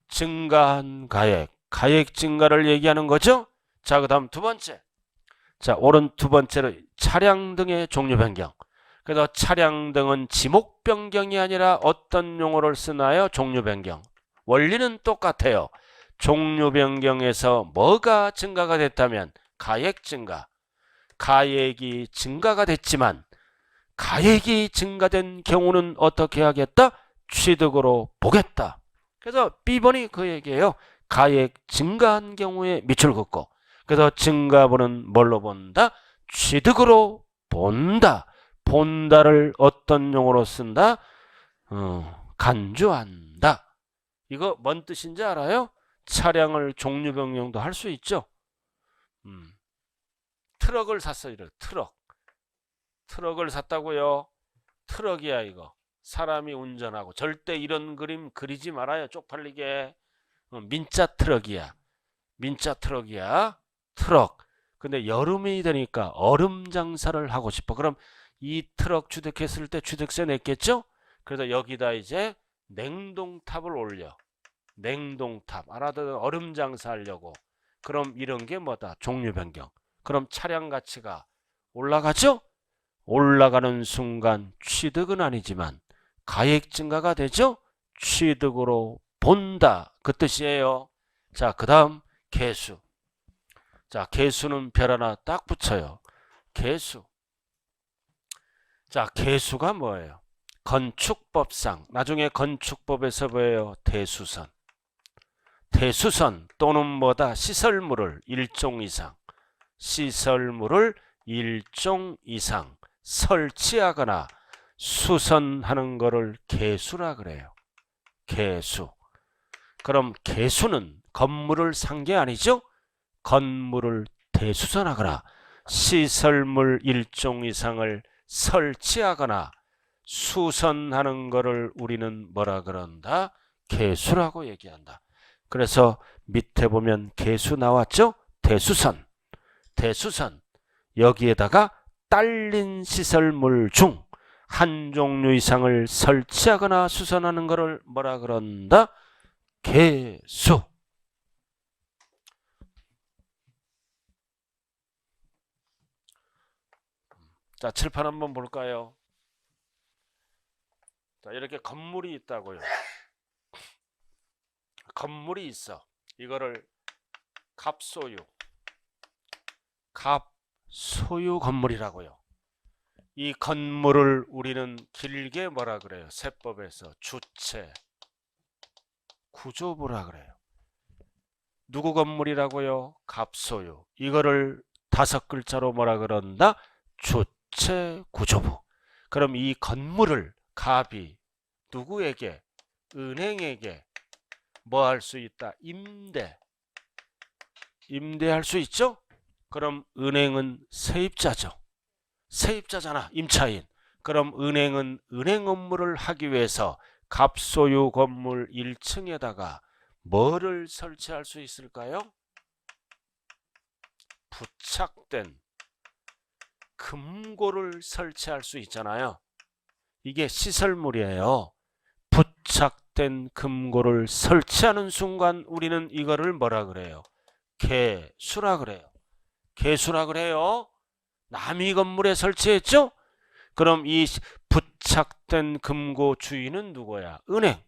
증가한 가액, 가액 증가를 얘기하는 거죠. 자, 그 다음 두 번째. 자, 오른 두 번째로 차량 등의 종류 변경. 그래서 차량 등은 지목 변경이 아니라 어떤 용어를 쓰나요? 종류 변경. 원리는 똑같아요. 종류 변경에서 뭐가 증가가 됐다면 가액 증가. 가액이 증가가 됐지만 가액이 증가된 경우는 어떻게 하겠다? 취득으로 보겠다. 그래서 B번이 그 얘기예요. 가액 증가한 경우에 밑줄 긋고. 그래서 증가분은 뭘로 본다? 취득으로 본다. 본다를 어떤 용어로 쓴다? 간주한다. 이거 뭔 뜻인지 알아요? 차량을 종류 변경도 할 수 있죠. 트럭을 샀어요. 트럭을 샀다고요. 트럭이야 이거. 사람이 운전하고. 절대 이런 그림 그리지 말아요. 쪽팔리게. 민자 트럭이야. 민자 트럭이야. 트럭. 근데 여름이 되니까 얼음 장사를 하고 싶어. 그럼 이 트럭 취득했을 때 취득세 냈겠죠? 그래서 여기다 이제 냉동탑을 올려. 냉동탑. 알아들어? 얼음 장사하려고. 그럼 이런 게 뭐다? 종류 변경. 그럼 차량 가치가 올라가죠? 올라가는 순간 취득은 아니지만 가액 증가가 되죠? 취득으로 본다. 그 뜻이에요. 자, 그 다음 개수. 자, 개수는 별 하나 딱 붙여요. 개수. 자, 개수가 뭐예요? 건축법상 나중에 건축법에서 뭐예요? 대수선. 대수선 또는 뭐다? 시설물을 일종 이상. 시설물을 일종 이상 설치하거나 수선하는 거를 개수라 그래요. 개수. 그럼 개수는 건물을 산 게 아니죠? 건물을 대수선하거나 시설물 일종 이상을 설치하거나 수선하는 거를 우리는 뭐라 그런다? 개수라고 얘기한다. 그래서 밑에 보면 개수 나왔죠? 대수선. 대수선. 여기에다가 딸린 시설물 중 한 종류 이상을 설치하거나 수선하는 것을 뭐라 그런다? 개수. 자, 칠판 한번 볼까요? 자, 이렇게 건물이 있다고요. 건물이 있어. 이거를 갑소유. 갑소유 건물이라고요. 이 건물을 우리는 길게 뭐라 그래요? 세법에서 주체, 구조부라 그래요. 누구 건물이라고요? 갑소유. 이거를 5글자로 뭐라 그런다? 주체, 구조부. 그럼 이 건물을 갑이 누구에게? 은행에게 뭐 할 수 있다? 임대. 임대할 수 있죠? 그럼 은행은 세입자죠. 세입자잖아. 임차인. 그럼 은행은 은행 업무를 하기 위해서 갑소유 건물 1층에다가 뭐를 설치할 수 있을까요? 부착된 금고를 설치할 수 있잖아요. 이게 시설물이에요. 부착된 금고를 설치하는 순간 우리는 이거를 뭐라 그래요? 개수라 그래요. 개수라 그래요. 남이 건물에 설치했죠? 그럼 이 부착된 금고 주인은 누구야? 은행.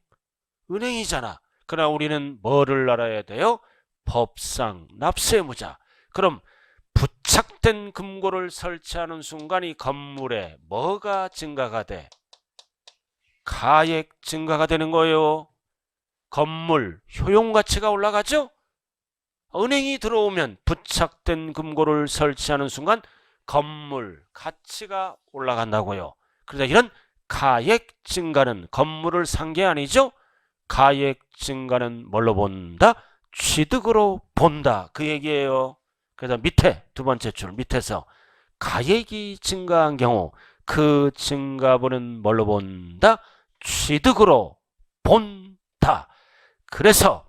은행이잖아. 그러나 우리는 뭐를 알아야 돼요? 법상 납세무자. 그럼 부착된 금고를 설치하는 순간 이 건물에 뭐가 증가가 돼? 가액 증가가 되는 거예요. 건물 효용가치가 올라가죠? 은행이 들어오면 부착된 금고를 설치하는 순간 건물 가치가 올라간다고요. 그래서 이런 가액 증가는 건물을 산 게 아니죠. 가액 증가는 뭘로 본다? 취득으로 본다. 그 얘기예요. 그래서 밑에 두 번째 줄 밑에서 가액이 증가한 경우 그 증가분은 뭘로 본다? 취득으로 본다. 그래서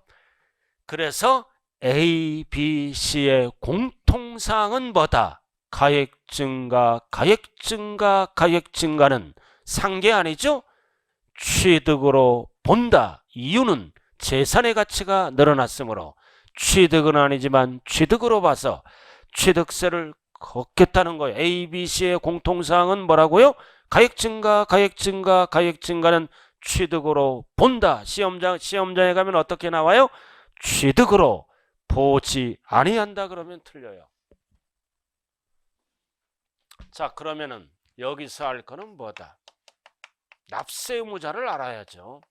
A, B, C의 공통사항은 뭐다? 가액 증가, 가액 증가, 가액 증가는 산 게 아니죠? 취득으로 본다. 이유는 재산의 가치가 늘어났으므로 취득은 아니지만 취득으로 봐서 취득세를 걷겠다는 거예요. A, B, C의 공통사항은 뭐라고요? 가액 증가, 가액 증가, 가액 증가는 취득으로 본다. 시험장에 가면 어떻게 나와요? 취득으로 보지 아니한다 그러면 틀려요. 자, 그러면은 여기서 할 거는 뭐다? 납세 의무자를 알아야죠.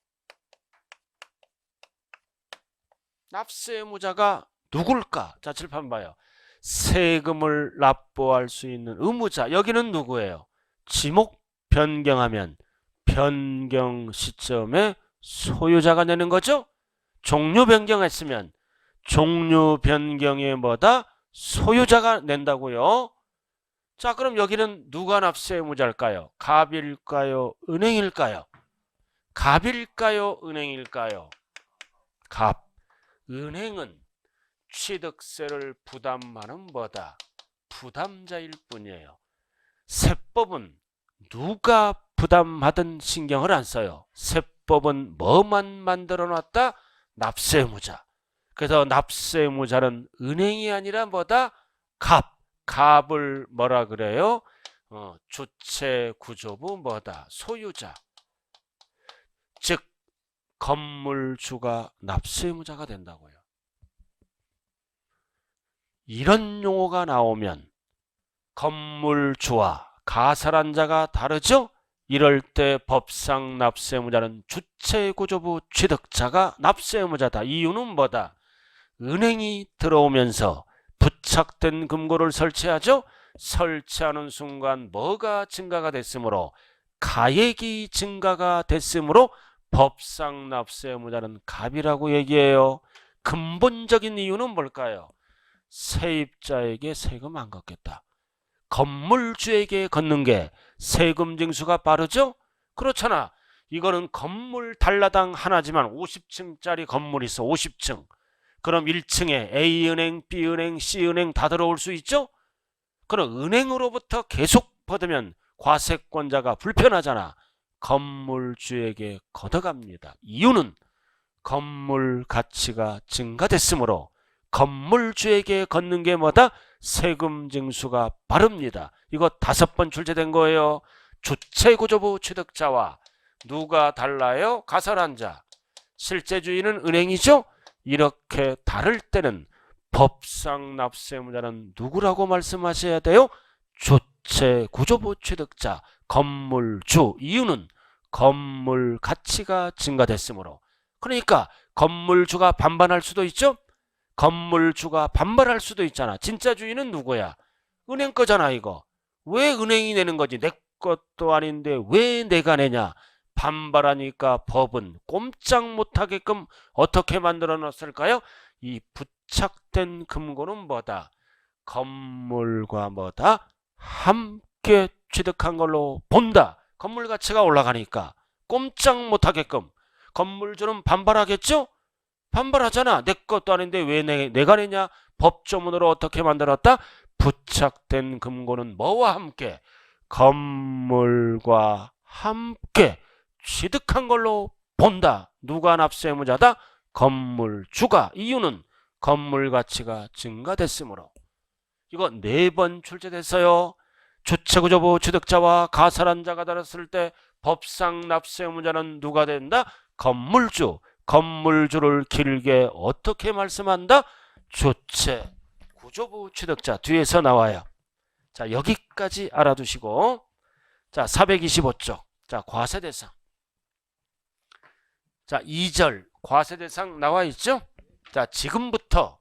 납세 의무자가 누굴까? 자, 칠판 봐요. 세금을 납부할 수 있는 의무자. 여기는 누구예요? 지목 변경하면 변경 시점에 소유자가 내는 거죠? 종류 변경했으면 종류 변경에 뭐다? 소유자가 낸다고요. 자, 그럼 여기는 누가 납세 의무자일까요? 갑일까요? 은행일까요? 갑일까요? 은행일까요? 갑. 은행은 취득세를 부담하는 뭐다? 부담자일 뿐이에요. 세법은 누가 부담하든 신경을 안 써요. 세법은 뭐만 만들어 놨다? 납세 의무자. 그래서 납세 의무자는 은행이 아니라 뭐다? 갑. 갑을 뭐라 그래요? 주체 구조부 뭐다? 소유자. 즉 건물주가 납세 의무자가 된다고요. 이런 용어가 나오면 건물주와 가설한 자가 다르죠? 이럴 때 법상 납세 의무자는 주체 구조부 취득자가 납세 의무자다. 이유는 뭐다? 은행이 들어오면서 부착된 금고를 설치하죠. 설치하는 순간 뭐가 증가가 됐으므로 가액이 증가가 됐으므로 법상 납세 의무자는 갑이라고 얘기해요. 근본적인 이유는 뭘까요? 세입자에게 세금 안 걷겠다. 건물주에게 걷는 게 세금 징수가 빠르죠? 그렇잖아. 이거는 건물 단라당 하나지만 50층짜리 건물이 있어. 50층. 그럼 1층에 A은행, B은행, C은행 다 들어올 수 있죠? 그럼 은행으로부터 계속 받으면 과세권자가 불편하잖아. 건물주에게 걷어갑니다. 이유는 건물 가치가 증가됐으므로 건물주에게 걷는 게 뭐다? 세금 징수가 빠릅니다. 이거 5번 출제된 거예요. 주체구조부 취득자와 누가 달라요? 가설한 자. 실제 주인은 은행이죠? 이렇게 다를 때는 법상 납세 의무자는 누구라고 말씀하셔야 돼요? 주체구조부 취득자, 건물주. 이유는 건물 가치가 증가됐으므로. 그러니까 건물주가 반반할 수도 있죠? 건물주가 반발할 수도 있잖아. 진짜 주인은 누구야? 은행 거잖아 이거. 왜 은행이 내는 거지? 내 것도 아닌데 왜 내가 내냐? 반발하니까 법은 꼼짝 못하게끔 어떻게 만들어 놨을까요? 이 부착된 금고는 뭐다? 건물과 뭐다? 함께 취득한 걸로 본다. 건물 가치가 올라가니까 꼼짝 못하게끔. 건물주는 반발하겠죠? 반발하잖아. 내 것도 아닌데 왜 내가 내냐? 법조문으로 어떻게 만들었다? 부착된 금고는 뭐와 함께? 건물과 함께 취득한 걸로 본다. 누가 납세 의무자다? 건물주가. 이유는 건물 가치가 증가됐으므로. 이거 4번 출제됐어요. 주체구조부 취득자와 가설한 자가 다랐을 때 법상 납세 의무자는 누가 된다? 건물주. 건물주를 길게 어떻게 말씀한다? 주체구조부 취득자. 뒤에서 나와요. 자, 여기까지 알아두시고, 자, 425쪽. 자, 과세대상. 자, 2절 과세대상 나와 있죠? 자, 지금부터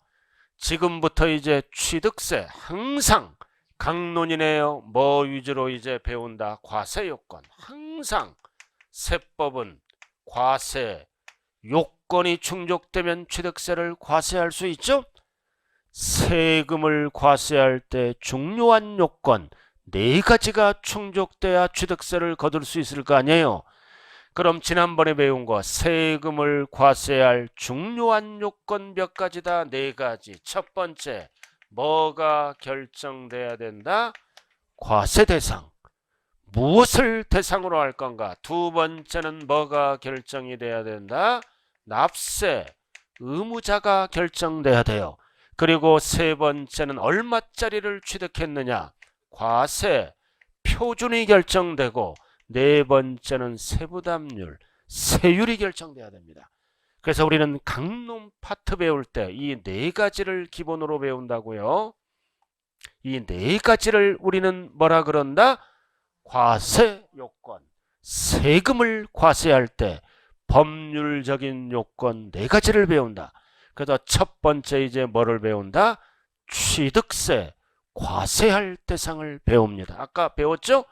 지금부터 이제 취득세 항상 강론이네요. 뭐 위주로 이제 배운다? 과세 요건. 항상 세법은 과세 요건이 충족되면 취득세를 과세할 수 있죠. 세금을 과세할 때 중요한 요건 4가지가 충족돼야 취득세를 거둘 수 있을 거 아니에요. 그럼 지난번에 배운 거 세금을 과세할 중요한 요건 몇 가지다? 4가지. 첫 번째, 뭐가 결정돼야 된다? 과세 대상. 무엇을 대상으로 할 건가? 두 번째는 뭐가 결정이 돼야 된다? 납세, 의무자가 결정돼야 돼요. 그리고 세 번째는 얼마짜리를 취득했느냐? 과세, 표준이 결정되고, 네 번째는 세부담률, 세율이 결정돼야 됩니다. 그래서 우리는 강론 파트 배울 때 이 4가지를 기본으로 배운다고요. 이 4가지를 우리는 뭐라 그런다? 과세 요건, 세금을 과세할 때 법률적인 요건 4가지를 배운다. 그래서 첫 번째 이제 뭐를 배운다? 취득세, 과세할 대상을 배웁니다. 아까 배웠죠?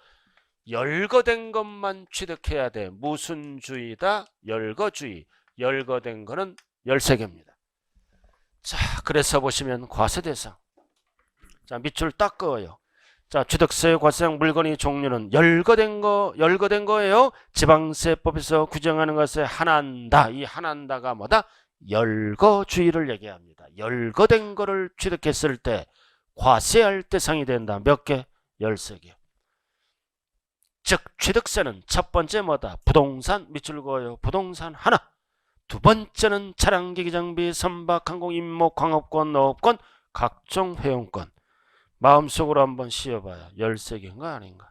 열거된 것만 취득해야 돼. 무슨 주의다? 열거주의. 열거된 거는 13개입니다. 자, 그래서 보시면 과세 대상. 자, 밑줄 딱 그어요. 자, 취득세 과세형 물건의 종류는 열거된 거예요. 지방세법에서 규정하는 것에 한한다. 이 한한다가 뭐다? 열거주의를 얘기합니다. 열거된 거를 취득했을 때 과세할 대상이 된다. 몇 개? 13개. 즉 취득세는 첫 번째 뭐다? 부동산. 밑줄 그어요. 부동산 하나. 두 번째는 차량, 기기, 장비, 선박, 항공, 임목, 광업권, 어업권, 각종 회원권. 마음속으로 한번 씌워봐요. 13개인가 아닌가?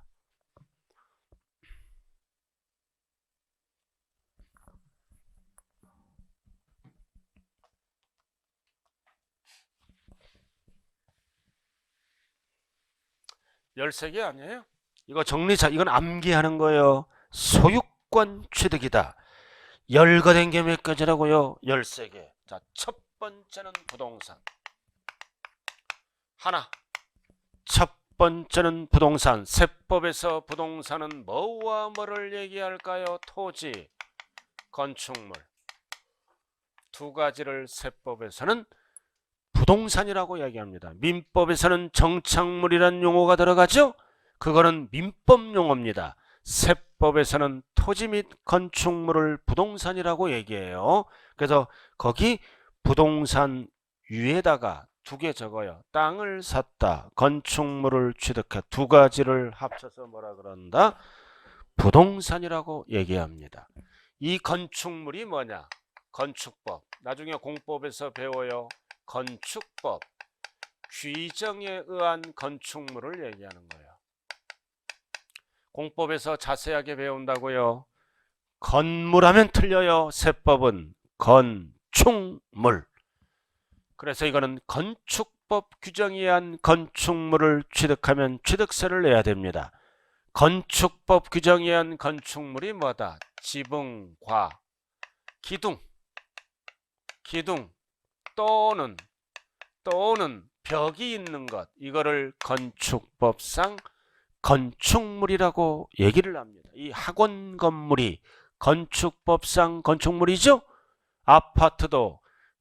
(13개) 아니에요? 이거 이건 암기하는 거예요. 소유권 취득이다. 열거된 게 몇 가지라고요? 13개. 자, 첫 번째는 부동산. 하나. 첫 번째는 부동산. 세법에서 부동산은 뭐와 뭐를 얘기할까요? 토지, 건축물. 2가지를 세법에서는 부동산이라고 이야기합니다. 민법에서는 정착물이라는 용어가 들어가죠? 그거는 민법 용어입니다. 세법에서는 토지 및 건축물을 부동산이라고 얘기해요. 그래서 거기 부동산 위에다가 2개 적어요. 땅을 샀다, 건축물을 취득해. 2가지를 합쳐서 뭐라 그런다? 부동산이라고 얘기합니다. 이 건축물이 뭐냐? 건축법. 나중에 공법에서 배워요. 건축법. 규정에 의한 건축물을 얘기하는 거예요. 공법에서 자세하게 배운다고요. 건물하면 틀려요. 세법은 건축물. 그래서 이거는 건축법 규정에 의한 건축물을 취득하면 취득세를 내야 됩니다. 건축법 규정에 의한 건축물이 뭐다? 지붕과 기둥 또는 벽이 있는 것. 이거를 건축법상 건축물이라고 얘기를 합니다. 이 학원 건물이 건축법상 건축물이죠? 아파트도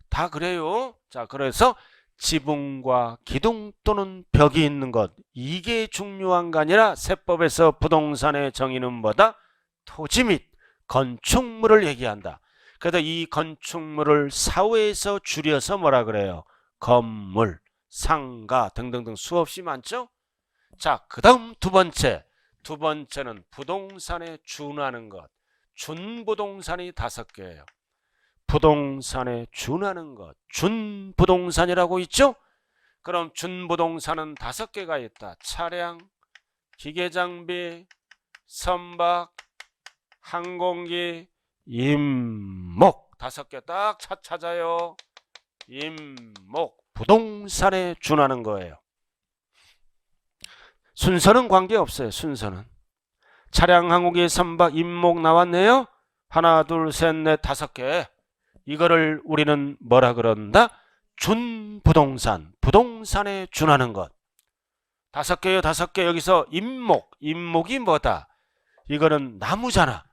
다 그래요. 자, 그래서 지붕과 기둥 또는 벽이 있는 것. 이게 중요한 게 아니라 세법에서 부동산의 정의는 뭐다? 토지 및 건축물을 얘기한다. 그래서 이 건축물을 사회에서 줄여서 뭐라 그래요? 건물, 상가 등등등 수없이 많죠? 자, 그 다음 두 번째는 부동산에 준하는 것. 준부동산이 5개예요. 부동산에 준하는 것. 준부동산이라고 있죠? 그럼 준부동산은 5개가 있다. 차량, 기계장비, 선박, 항공기, 임목. 5개 딱 찾아요. 임목. 부동산에 준하는 거예요. 순서는 관계없어요. 순서는 차량, 항공기, 선박, 임목 나왔네요. 하나, 둘, 셋, 넷, 5개. 이거를 우리는 뭐라 그런다? 준부동산, 부동산에 준하는 것. 5개요, 5개. 여기서 임목이 뭐다? 이거는 나무잖아.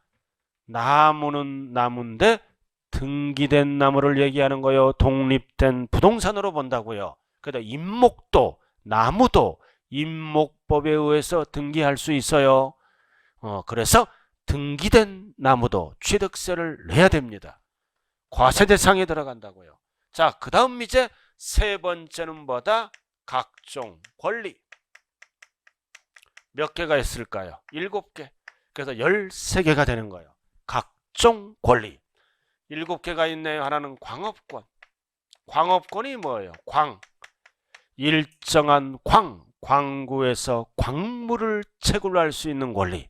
나무는 나무인데 등기된 나무를 얘기하는 거요. 독립된 부동산으로 본다고요. 그래서 임목도 나무도 임목법에 의해서 등기할 수 있어요. 그래서 등기된 나무도 취득세를 내야 됩니다. 과세 대상에 들어간다고요. 자, 그 다음 이제 세 번째는 뭐다? 각종 권리. 몇 개가 있을까요? 7개. 그래서 13개가 되는 거예요. 각종 권리. 7개가 있네요. 하나는 광업권. 광업권이 뭐예요? 일정한 광구에서 광물을 채굴할 수 있는 권리.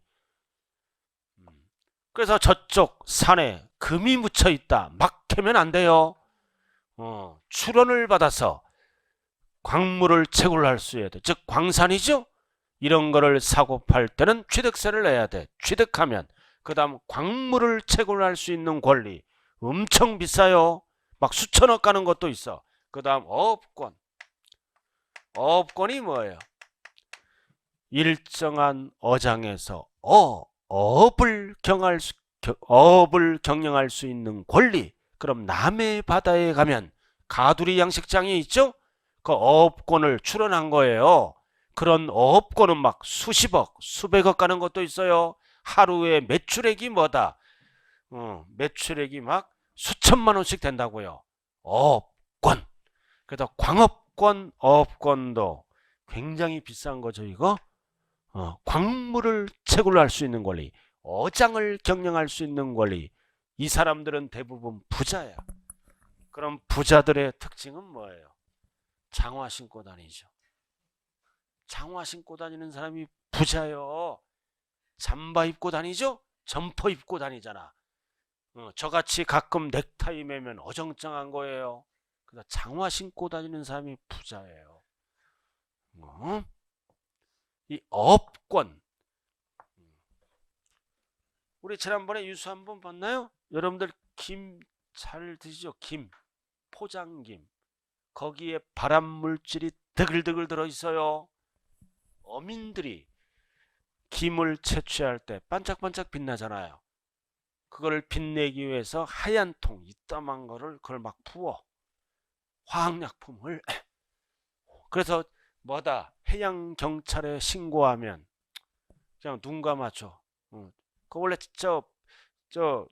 그래서 저쪽 산에 금이 묻혀 있다. 막 캐면 안 돼요. 출원을 받아서 광물을 채굴할 수 있어야 돼. 즉 광산이죠. 이런 거를 사고 팔 때는 취득세를 내야 돼. 취득하면 그 다음 광물을 채굴할 수 있는 권리 엄청 비싸요. 막 수천억 가는 것도 있어. 그 다음 어업권. 어업권이 뭐예요? 일정한 어장에서 어업을 경영할 수 있는 권리. 그럼 남해 바다에 가면 가두리 양식장이 있죠? 그 어업권을 출원한 거예요. 그런 어업권은 막 수십억, 수백억 가는 것도 있어요. 하루에 매출액이 뭐다? 매출액이 막 수천만 원씩 된다고요. 어업권. 그래서 광업권, 어업권도 굉장히 비싼 거죠, 이거. 광물을 채굴할 수 있는 권리, 어장을 경영할 수 있는 권리. 이 사람들은 대부분 부자야. 그럼 부자들의 특징은 뭐예요? 장화 신고 다니죠. 장화 신고 다니는 사람이 부자요. 잠바 입고 다니죠? 점퍼 입고 다니잖아. 저같이 가끔 넥타이 매면 어정쩡한 거예요. 그래서 장화 신고 다니는 사람이 부자예요. 이 어업권. 우리 지난번에 뉴스 한번 봤나요? 여러분들 김 잘 드시죠? 김, 포장김. 거기에 발암물질이 드글드글 들어있어요. 어민들이 김을 채취할 때 반짝반짝 빛나잖아요. 그걸 빛내기 위해서 하얀 통 이따만 거를 그걸 막 부어. 화학약품을. 그래서 뭐다? 해양경찰에 신고하면 그냥 눈 감아줘. 그 원래 저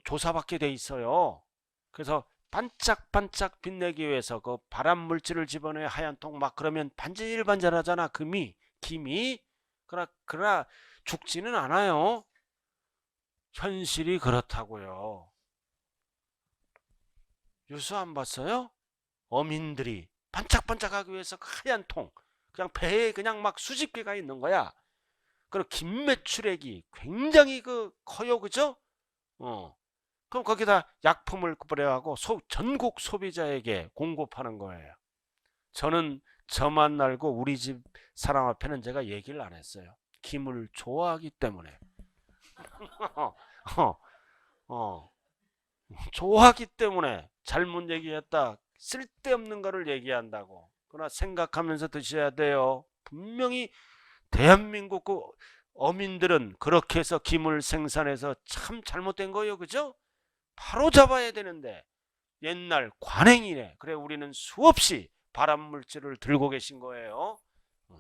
조사받게 돼 있어요. 그래서 반짝반짝 빛내기 위해서 그 발암물질을 집어넣어 하얀 통 막 그러면 반질반질하잖아. 김이. 그러나 죽지는 않아요. 현실이 그렇다고요. 뉴스 안 봤어요? 어민들이 반짝반짝하기 위해서 하얀 통 그냥 배에 그냥 막 수십 개가 있는 거야. 그리고 김 매출액이 굉장히 커요, 그죠? 그럼 거기다 약품을 뿌려하고 전국 소비자에게 공급하는 거예요. 저는 저만 알고 우리 집 사람 앞에는 제가 얘기를 안 했어요. 김을 좋아하기 때문에. 좋아하기 때문에 잘못 얘기했다. 쓸데없는 거를 얘기한다고. 그러나 생각하면서 드셔야 돼요. 분명히 대한민국 어민들은 그렇게 해서 김을 생산해서 참 잘못된 거예요. 그죠? 바로 잡아야 되는데 옛날 관행이네. 그래 우리는 수없이 발암물질을 들고 계신 거예요.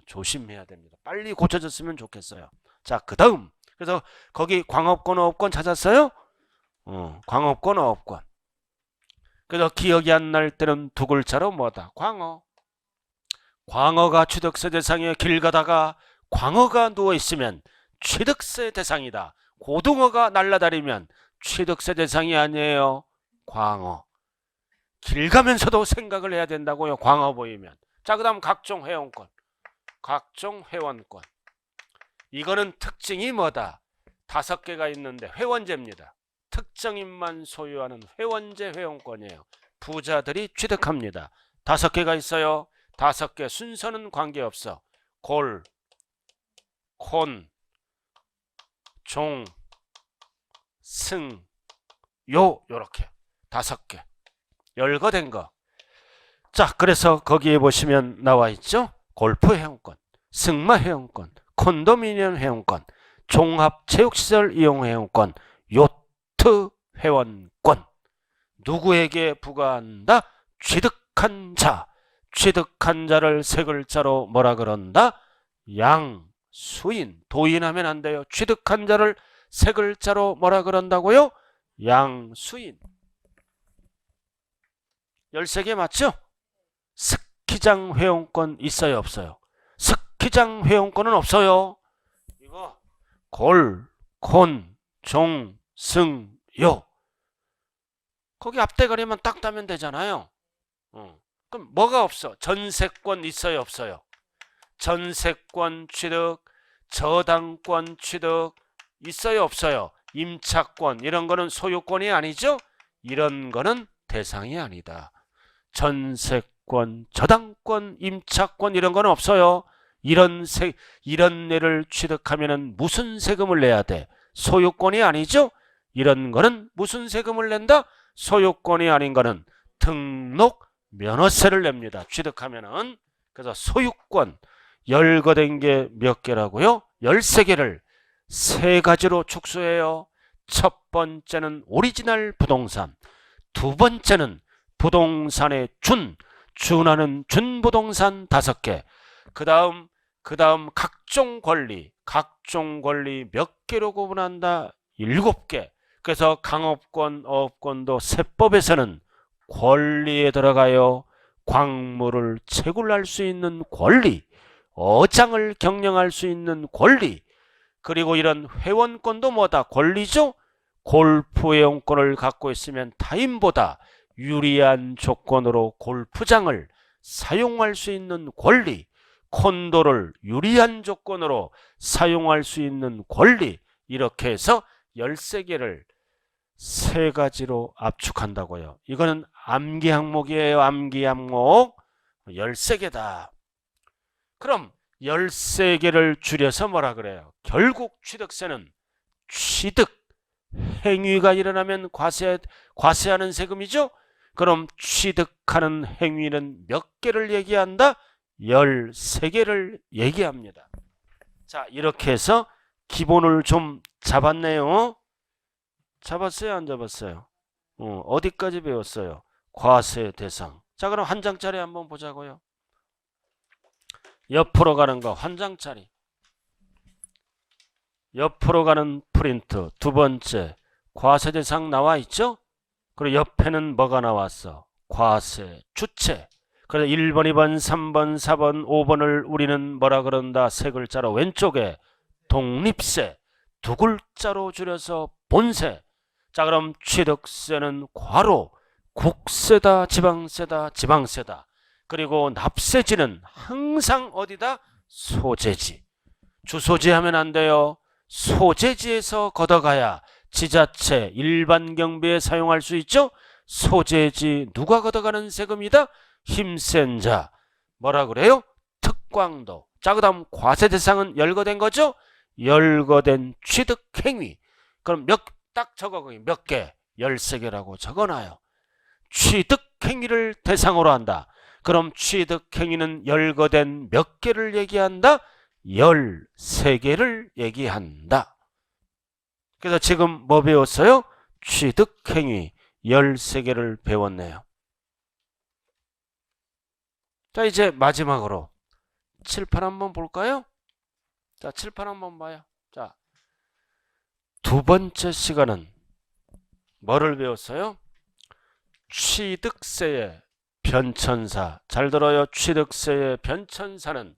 조심해야 됩니다. 빨리 고쳐졌으면 좋겠어요. 자, 그 다음. 그래서 거기 광업권, 어업권 찾았어요? 광업권, 어업권. 그래서 기억이 안 날 때는 두 글자로 뭐다? 광어. 광어가 취득세 대상에 길 가다가 광어가 누워있으면 취득세 대상이다. 고등어가 날아다니면 취득세 대상이 아니에요. 광어. 길 가면서도 생각을 해야 된다고요. 광어 보이면. 자, 그 다음 각종 회원권. 각종 회원권. 이거는 특징이 뭐다? 5개가 있는데 회원제입니다. 특정인만 소유하는 회원제 회원권이에요. 부자들이 취득합니다. 5개가 있어요. 5개 순서는 관계없어. 골, 콘, 종, 승, 요렇게 5개 열거된 거. 자, 그래서 거기에 보시면 나와 있죠. 골프 회원권, 승마 회원권, 콘도미니엄 회원권, 종합 체육시설 이용 회원권, 요트 회원권. 누구에게 부과한다? 취득한 자. 취득한 자를 세 글자로 뭐라 그런다? 양수인. 도인하면 안 돼요. 취득한 자를 세 글자로 뭐라 그런다고요? 양수인. 13개 맞죠? 스키장 회원권 있어요, 없어요? 스키장 회원권은 없어요. 이거 골, 콘, 종, 승, 요. 거기 앞대가리만 딱 따면 되잖아요. 그럼 뭐가 없어? 전세권 있어요, 없어요? 전세권 취득, 저당권 취득 있어요, 없어요? 임차권 이런 거는 소유권이 아니죠? 이런 거는 대상이 아니다. 전세권, 저당권, 임차권 이런 거는 없어요. 이런 애를 취득하면은 무슨 세금을 내야 돼? 소유권이 아니죠? 이런 거는 무슨 세금을 낸다? 소유권이 아닌 거는 등록 면허세를 냅니다. 취득하면은. 그래서 소유권 열거된 게 몇 개라고요? 13개를 세 가지로 축소해요. 첫 번째는 오리지널 부동산, 두 번째는 부동산에 준하는 준부동산 5개. 그 다음 각종 권리 몇 개로 구분한다? 7개. 그래서 강업권, 어업권도 세법에서는 권리에 들어가요. 광물을 채굴할 수 있는 권리, 어장을 경영할 수 있는 권리, 그리고 이런 회원권도 뭐다? 권리죠? 골프 회원권을 갖고 있으면 타인보다 유리한 조건으로 골프장을 사용할 수 있는 권리, 콘도를 유리한 조건으로 사용할 수 있는 권리, 이렇게 해서 13개를 세 가지로 압축한다고요. 이거는 암기 항목이에요. 암기 항목. 13개다. 그럼 13개를 줄여서 뭐라 그래요? 결국 취득세는 취득 행위가 일어나면 과세하는 세금이죠? 그럼 취득하는 행위는 몇 개를 얘기한다? 13개를 얘기합니다. 자, 이렇게 해서 기본을 좀 잡았네요. 잡았어요? 안 잡았어요? 어디까지 배웠어요? 과세 대상. 자, 그럼 한 장짜리 한번 보자고요. 옆으로 가는 거 한 장짜리. 옆으로 가는 프린트. 두 번째, 과세 대상 나와 있죠? 그리고 옆에는 뭐가 나왔어? 과세 주체. 그래서 1번, 2번, 3번, 4번, 5번을 우리는 뭐라 그런다? 세 글자로 왼쪽에 독립세, 두 글자로 줄여서 본세. 자, 그럼 취득세는 괄호 국세다, 지방세다, 지방세다. 그리고 납세지는 항상 어디다? 소재지. 주소지 하면 안 돼요. 소재지에서 걷어가야 지자체 일반 경비에 사용할 수 있죠. 소재지 누가 걷어가는 세금이다? 힘센 자. 뭐라 그래요? 특광도. 자, 그 다음 과세 대상은 열거된 거죠. 열거된 취득행위. 그럼 딱 적어. 몇 개? 13개라고 적어놔요. 취득행위를 대상으로 한다. 그럼 취득행위는 열거된 몇 개를 얘기한다? 13개를 얘기한다. 그래서 지금 뭐 배웠어요? 취득행위 13개를 배웠네요. 자, 이제 마지막으로 칠판 한번 볼까요? 자, 칠판 한번 봐요. 자, 두 번째 시간은 뭐를 배웠어요? 취득세의 변천사. 잘 들어요. 취득세의 변천사는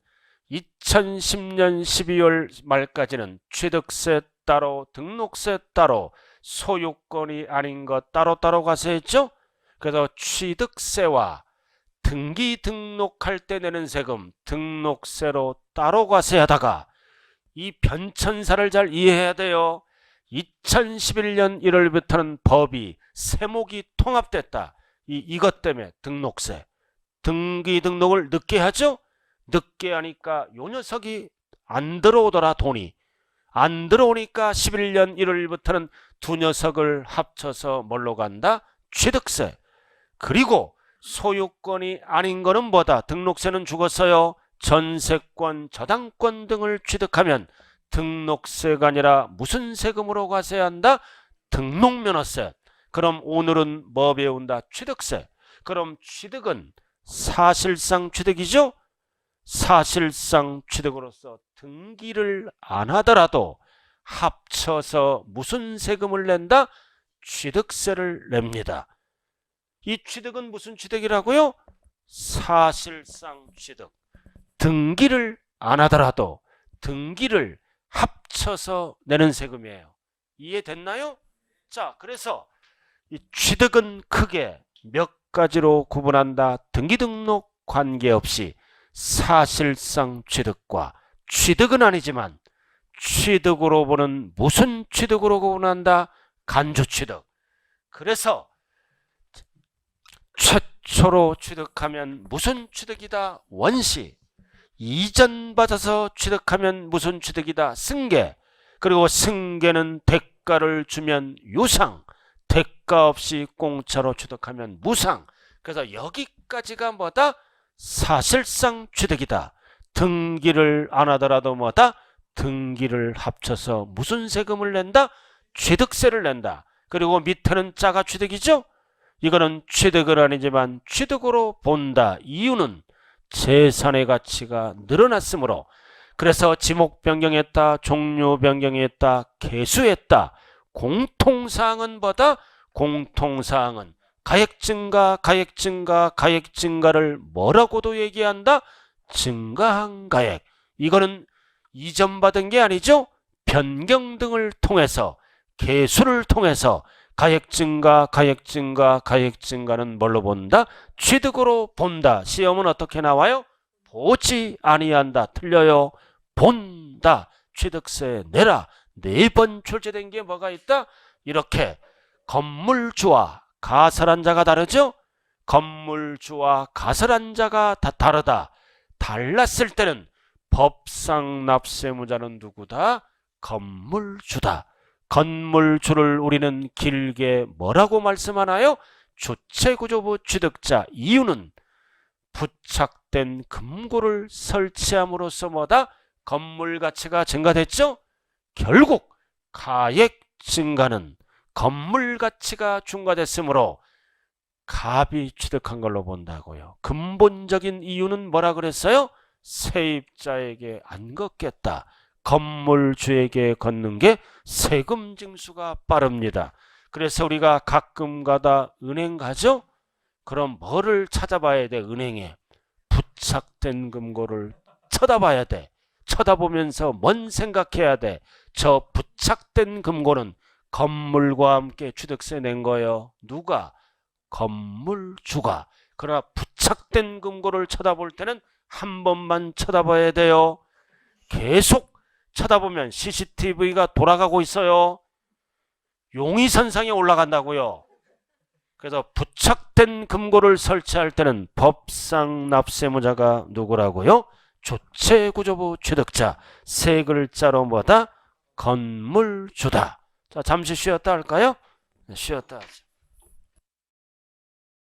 2010년 12월 말까지는 취득세 따로, 등록세 따로, 소유권이 아닌 것 따로따로 과세했죠. 그래서 취득세와 등기 등록할 때 내는 세금, 등록세로 따로 과세하다가 이 변천사를 잘 이해해야 돼요. 2011년 1월부터는 법이 세목이 통합됐다. 이것 때문에 등록세, 등기 등록을 늦게 하죠. 늦게 하니까 요 녀석이 안 들어오더라. 돈이 안 들어오니까 11년 1월부터는 두 녀석을 합쳐서 뭘로 간다? 취득세. 그리고 소유권이 아닌 거는 뭐다? 등록세는 죽었어요. 전세권, 저당권 등을 취득하면 등록세가 아니라 무슨 세금으로 과세해야 한다? 등록면허세. 그럼 오늘은 뭐 배운다? 취득세. 그럼 취득은 사실상 취득이죠? 사실상 취득으로서 등기를 안 하더라도 합쳐서 무슨 세금을 낸다? 취득세를 냅니다. 이 취득은 무슨 취득이라고요? 사실상 취득. 등기를 안 하더라도 등기를 합쳐서 내는 세금이에요. 이해됐나요? 자, 그래서 이 취득은 크게 몇 가지로 구분한다. 등기등록 관계없이 사실상 취득과 취득은 아니지만 취득으로 보는 무슨 취득으로 구분한다? 간주취득. 그래서 최초로 취득하면 무슨 취득이다? 원시. 이전받아서 취득하면 무슨 취득이다? 승계. 그리고 승계는 대가를 주면 유상. 대가 없이 공짜로 취득하면 무상. 그래서 여기까지가 뭐다? 사실상 취득이다. 등기를 안 하더라도 뭐다? 등기를 합쳐서 무슨 세금을 낸다? 취득세를 낸다. 그리고 밑에는 자가 취득이죠? 이거는 취득은 아니지만 취득으로 본다. 이유는 재산의 가치가 늘어났으므로. 그래서 지목 변경했다, 종류 변경했다, 개수했다. 공통사항은 뭐다? 공통사항은 가액 증가, 가액 증가, 가액 증가를 뭐라고도 얘기한다? 증가한 가액. 이거는 이전 받은 게 아니죠? 변경 등을 통해서, 개수를 통해서 가액 증가, 가액 증가, 가액 증가는 뭘로 본다? 취득으로 본다. 시험은 어떻게 나와요? 보지 아니한다. 틀려요. 본다. 취득세 내라. 4번 출제된 게 뭐가 있다? 이렇게 건물주와 가설한 자가 다르죠? 건물주와 가설한 자가 다 다르다. 달랐을 때는 법상 납세무자는 누구다? 건물주다. 건물주를 우리는 길게 뭐라고 말씀하나요? 주체구조부 취득자. 이유는 부착된 금고를 설치함으로써 뭐다? 건물 가치가 증가됐죠? 결국 가액 증가는 건물 가치가 증가됐으므로 갑이 취득한 걸로 본다고요. 근본적인 이유는 뭐라 그랬어요? 세입자에게 안 걷겠다. 건물주에게 걷는 게 세금 징수가 빠릅니다. 그래서 우리가 가끔 가다 은행 가죠? 그럼 뭐를 찾아봐야 돼? 은행에 부착된 금고를 쳐다봐야 돼. 쳐다보면서 뭔 생각해야 돼? 저 부착된 금고는 건물과 함께 취득세 낸 거예요. 누가? 건물주가. 그러나 부착된 금고를 쳐다볼 때는 한 번만 쳐다봐야 돼요. 계속 쳐다보면 CCTV가 돌아가고 있어요. 용의선상에 올라간다고요. 그래서 부착된 금고를 설치할 때는 법상 납세무자가 누구라고요? 주체구조부 취득자. 세 글자로 뭐다? 건물주다. 자, 잠시 쉬었다 할까요? 쉬었다 하죠.